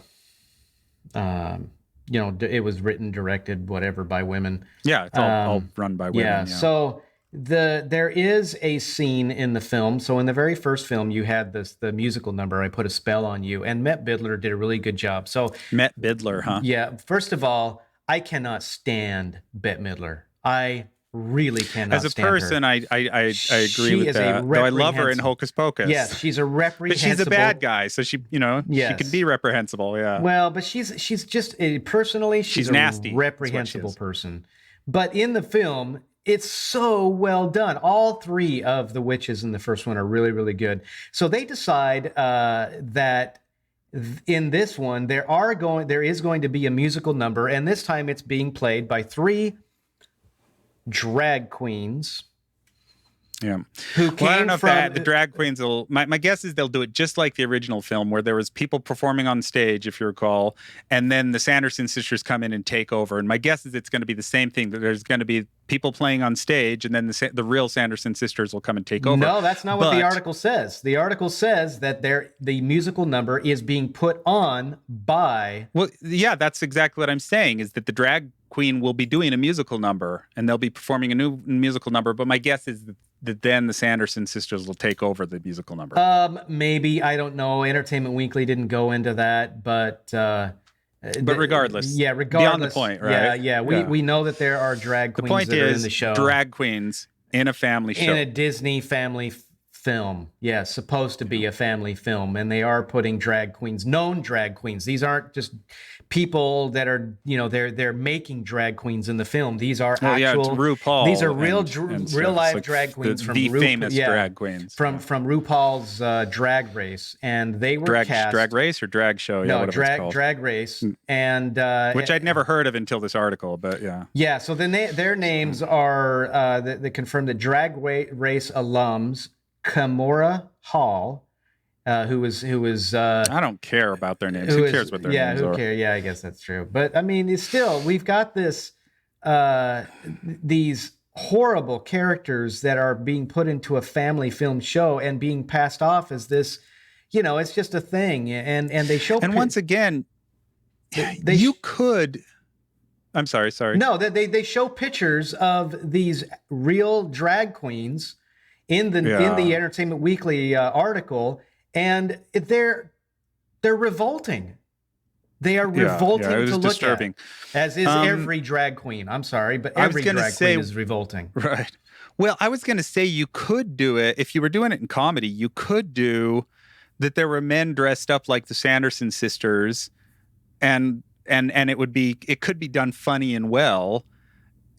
was written, directed, whatever, by women. Yeah, it's all run by women. Yeah. So there is a scene in the film. So in the very first film, you had the musical number, "I Put a Spell on You," and Met Bidler did a really good job. So Met Bidler, huh? Yeah. First of all, I cannot stand Bette Midler. I really cannot stand her. As a person, I agree with that. Though I love her in Hocus Pocus. Yes, she's a reprehensible. But she's a bad guy, so she could be reprehensible. Yeah. Well, but she's just personally she's a nasty. Reprehensible person. But in the film, it's so well done. All three of the witches in the first one are really, really good. So they decide that in this one there is going to be a musical number, and this time it's being played by three drag queens. Yeah. Who came I don't know from if the drag queens will. My guess is they'll do it just like the original film, where there was people performing on stage, if you recall, and then the Sanderson sisters come in and take over. And my guess is it's going to be the same thing. That there's going to be people playing on stage, and then the real Sanderson sisters will come and take over. No, that's not what the article says. The article says that the musical number is being put on by. Well, yeah, that's exactly what I'm saying. Is that the drag queen will be doing a musical number, and they'll be performing a new musical number. But my guess is that then the Sanderson sisters will take over the musical number. Maybe, I don't know. Entertainment Weekly didn't go into that, but regardless, beyond the point, right? Yeah. We know that there are drag queens that are in the show. Drag queens in a family show, in a Disney family film. Yeah, supposed to be a family film, and they are putting drag queens, known drag queens. These aren't just people that are, they're making drag queens in the film. These are actual. Yeah, it's RuPaul. These are real live like drag queens from the famous drag queens from RuPaul's Drag Race, and they were cast. Drag Race or drag show? No, drag race, and which I'd never heard of until this article, but yeah. Yeah, so then their names are they confirm the Drag Race alums, Kimora Hall. Who was I don't care about their names. Who cares what their names are? Yeah, who cares? Yeah, I guess that's true. But I mean, it's still, we've got this these horrible characters that are being put into a family film show and being passed off as this, it's just a thing. And they show, and once again, you could. I'm sorry. No, they show pictures of these real drag queens in the Entertainment Weekly article, and they're revolting. They are revolting to look disturbing. At, as is every drag queen. I'm sorry, but every drag queen is revolting. Right. Well, I was going to say you could do it if you were doing it in comedy. You could do that. There were men dressed up like the Sanderson sisters, and it could be done funny and well.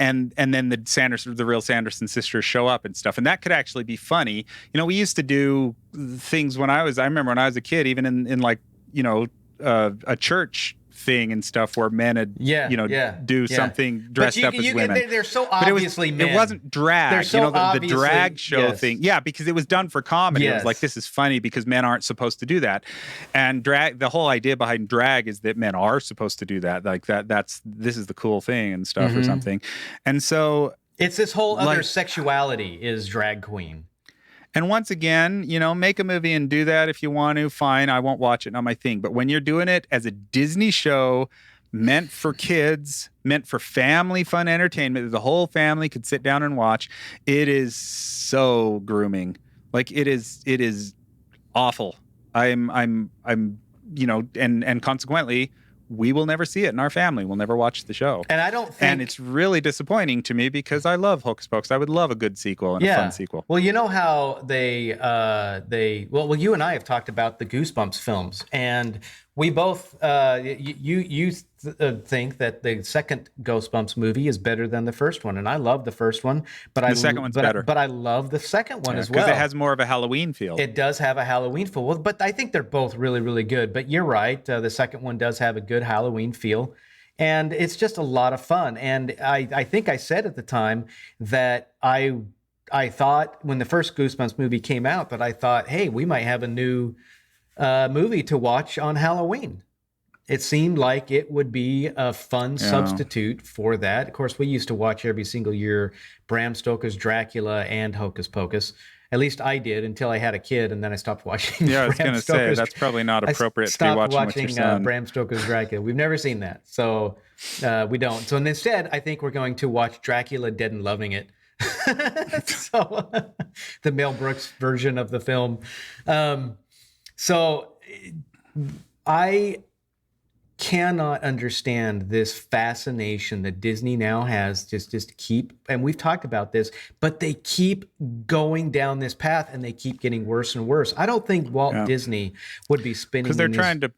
And then the real Sanderson sisters show up and stuff. And that could actually be funny. We used to do things I remember when I was a kid, even in like, a church thing and stuff where men had, do something dressed up as women. They're so obviously men. It wasn't drag, they're so the drag show thing. Yeah, because it was done for comedy. Yes. It was like, this is funny because men aren't supposed to do that. And the whole idea behind drag is that men are supposed to do that. Like this is the cool thing and stuff or something. And so it's this whole other sexuality is drag queen. And once again, make a movie and do that if you want to. Fine, I won't watch it, not my thing. But when you're doing it as a Disney show meant for kids, meant for family fun entertainment, the whole family could sit down and watch, it is so grooming. Like it is awful. And consequently, we will never see it in our family. We'll never watch the show. And I don't think... And it's really disappointing to me because I love Hocus Pocus. I would love a good sequel and a fun sequel. Well, you know how you and I have talked about the Goosebumps films, and we both, you think that the second Goosebumps movie is better than the first one, and I love the first one, but the second one's better. But I love the second one as well. Because it has more of a Halloween feel. It does have a Halloween feel, well, but I think they're both really, really good. But you're right, the second one does have a good Halloween feel, and it's just a lot of fun. And I think I said at the time that I thought when the first Goosebumps movie came out, that I thought, hey, we might have a new movie to watch on Halloween. It seemed like it would be a fun substitute for that. Of course, we used to watch every single year Bram Stoker's Dracula and Hocus Pocus. At least I did until I had a kid, and then I stopped watching. Yeah, I was going to say that's probably not appropriate to be watching with your son. Bram Stoker's Dracula. We've never seen that, so we don't. So instead, I think we're going to watch Dracula Dead and Loving It. So the Mel Brooks version of the film. So I cannot understand this fascination that Disney now has just keep, and we've talked about this, but they keep going down this path and they keep getting worse and worse. I don't think Walt Disney would be spinning because they're trying to.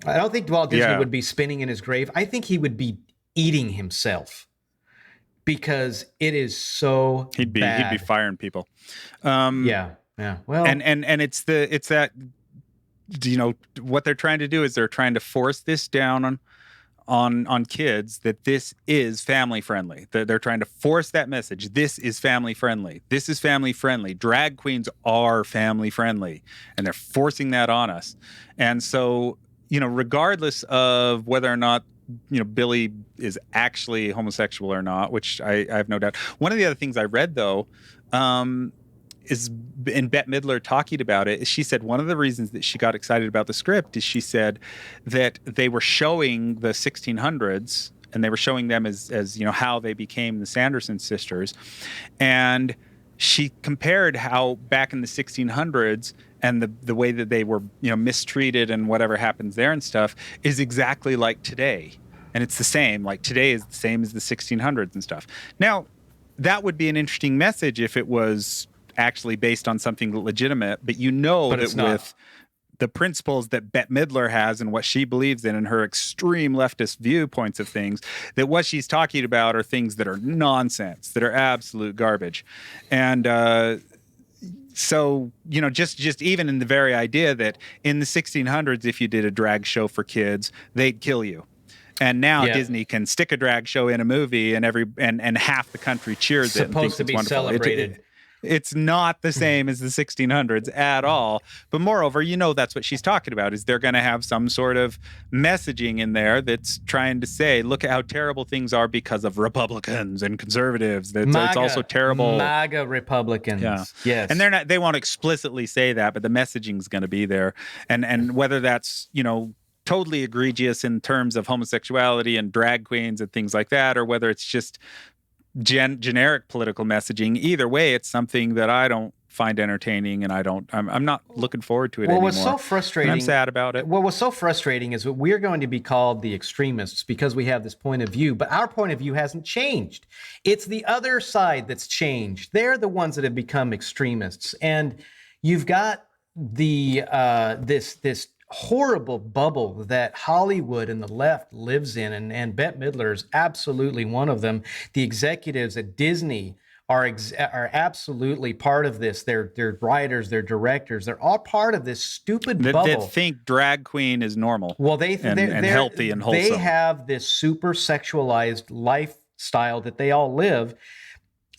I don't think Walt Disney would be spinning in his grave. I think he would be eating himself because it is so bad. He'd be firing people. Yeah. Well, and it's that. What they're trying to do is they're trying to force this down on kids that this is family friendly. They're trying to force that message. This is family friendly. This is family friendly. Drag queens are family friendly, and they're forcing that on us. And so, regardless of whether or not Billy is actually homosexual or not, which I have no doubt. One of the other things I read though, is in Bette Midler talking about it, she said one of the reasons that she got excited about the script is she said that they were showing the 1600s and they were showing them as how they became the Sanderson sisters. And she compared how back in the 1600s and the way that they were, mistreated and whatever happens there and stuff is exactly like today. And it's the same, like today is the same as the 1600s and stuff. Now, that would be an interesting message if it was actually based on something legitimate, but that with the principles that Bette Midler has and what she believes in and her extreme leftist viewpoints of things, that what she's talking about are things that are nonsense, that are absolute garbage. And so, just even in the very idea that in the 1600s, if you did a drag show for kids, they'd kill you. And now Disney can stick a drag show in a movie and half the country cheers it and thinks it's wonderful. Celebrated. It's not the same as the 1600s at all. But moreover, that's what she's talking about, is they're going to have some sort of messaging in there that's trying to say, look at how terrible things are because of Republicans and conservatives. It's also terrible. MAGA Republicans. Yeah. Yes. And they won't explicitly say that, but the messaging's going to be there. And whether that's, totally egregious in terms of homosexuality and drag queens and things like that, or whether it's just generic political messaging, either way, it's something that I don't find entertaining, and I'm not looking forward to it anymore. What's so frustrating, and I'm sad about it. What's so frustrating is that we're going to be called the extremists because we have this point of view, but our point of view hasn't changed. It's the other side that's changed. They're the ones that have become extremists, and you've got the this horrible bubble that Hollywood and the left lives in, and Bette Midler is absolutely one of them. The executives at Disney are absolutely part of this. They're writers, they're directors, they're all part of this stupid bubble. That think drag queen is normal. Well, they're healthy and wholesome. They have this super sexualized lifestyle that they all live.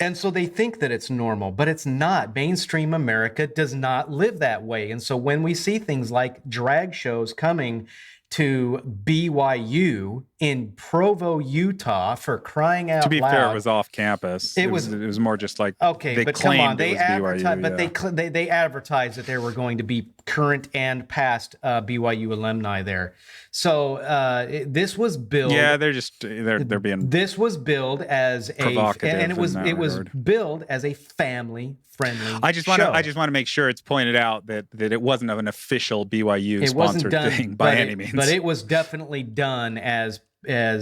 And so they think that it's normal, but it's not. Mainstream America does not live that way. And so when we see things like drag shows coming to BYU in Provo, Utah, for crying out loud. To be fair, it was off campus. It was more just like, okay, but come on, they advertised, but they advertised that there were going to be current and past BYU alumni there. So this was billed. Yeah, they're being. This was billed as provocative, and it was billed as a family friendly. I just want to make sure it's pointed out that it wasn't an official BYU sponsored thing by any means. But it was definitely done as there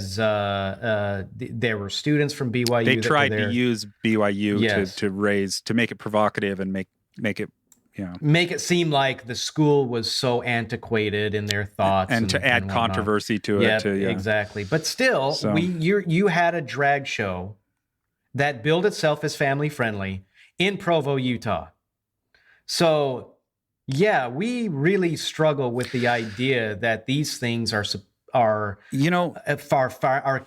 were students from BYU. They tried to use BYU to make it provocative and make it. Make it seem like the school was so antiquated in their thoughts, and to add controversy to it. Yeah, exactly. But still, you had a drag show that billed itself as family friendly in Provo, Utah. So, yeah, we really struggle with the idea that these things are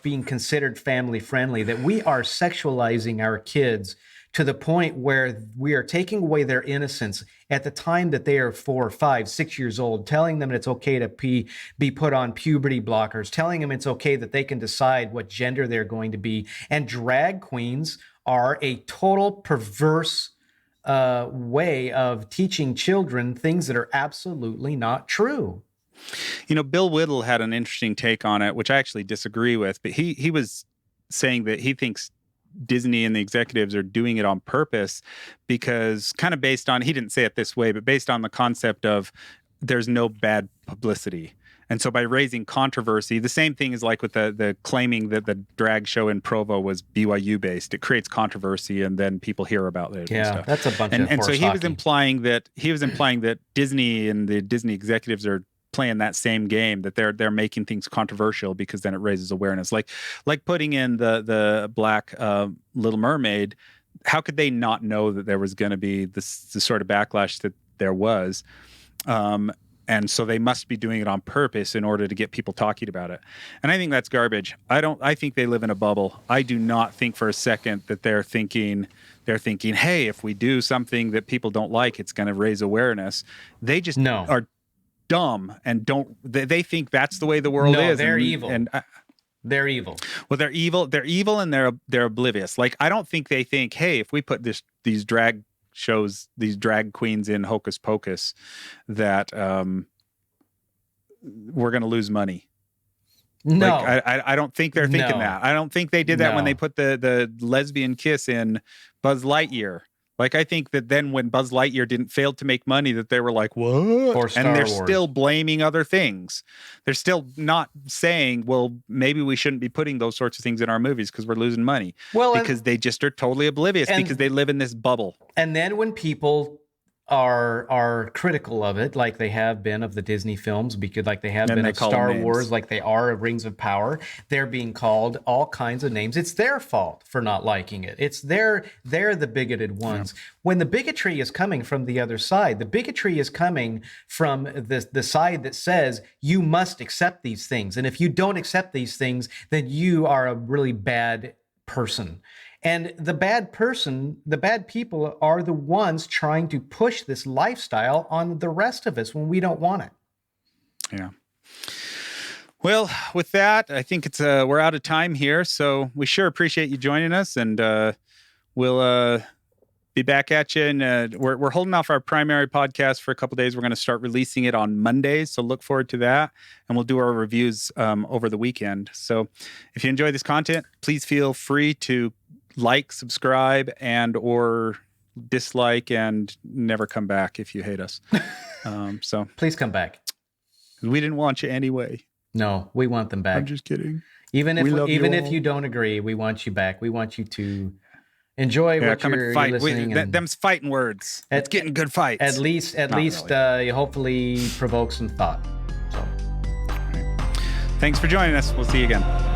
being considered family friendly. That we are sexualizing our kids to the point where we are taking away their innocence at the time that they are 4, 5, 6 years old, telling them it's okay to be put on puberty blockers, telling them it's okay that they can decide what gender they're going to be. And drag queens are a total perverse way of teaching children things that are absolutely not true. Bill Whittle had an interesting take on it, which I actually disagree with, but he was saying that he thinks Disney and the executives are doing it on purpose because, kind of based on, he didn't say it this way, but based on the concept of there's no bad publicity. And so by raising controversy, the same thing is like with the claiming that the drag show in Provo was BYU based. It creates controversy, and then people hear about it. Yeah, and stuff. That's a bunch of and so he was implying that Disney and the Disney executives are playing that same game, that they're making things controversial because then it raises awareness. Like putting in the Black Little Mermaid. How could they not know that there was going to be the sort of backlash that there was? And so they must be doing it on purpose in order to get people talking about it. And I think that's garbage. I think they live in a bubble. I do not think for a second that they're thinking, hey, if we do something that people don't like, it's going to raise awareness. They just are dumb and they think that's the way the world is. They're evil. They're evil. Well, they're evil and they're oblivious. Like, I don't think they think, hey, if we put these drag shows, these drag queens in Hocus Pocus, that we're going to lose money. No, like, I don't think they're thinking that. I don't think they did that when they put the lesbian kiss in Buzz Lightyear. Like, I think that then when Buzz Lightyear didn't fail to make money, that they were like, what? Or Star and they're Wars. Still blaming other things. They're still not saying, well, maybe we shouldn't be putting those sorts of things in our movies because we're losing money. Well, because they just are totally oblivious because they live in this bubble. And then when people are critical of it, like they have been of the Disney films, because like they have been of Star Wars, like they are of Rings of Power, they're being called all kinds of names. It's their fault for not liking it. They're the bigoted ones. Yeah. When the bigotry is coming from the other side, the bigotry is coming from the side that says you must accept these things. And if you don't accept these things, then you are a really bad person. And the bad people are the ones trying to push this lifestyle on the rest of us when we don't want it. Yeah. Well, with that, I think we're out of time here. So we sure appreciate you joining us, and we'll be back at you. And we're holding off our primary podcast for a couple of days. We're going to start releasing it on Mondays, so look forward to that. And we'll do our reviews over the weekend. So if you enjoy this content, please feel free to like, subscribe, and or dislike, and never come back if you hate us. So please come back. We didn't want you anyway. No, we want them back. I'm just kidding. Even if you don't agree, we want you back. We want you to enjoy what you're listening. Them's fighting words. It's getting good fights. At least, you hopefully provoke some thought. So, thanks for joining us. We'll see you again.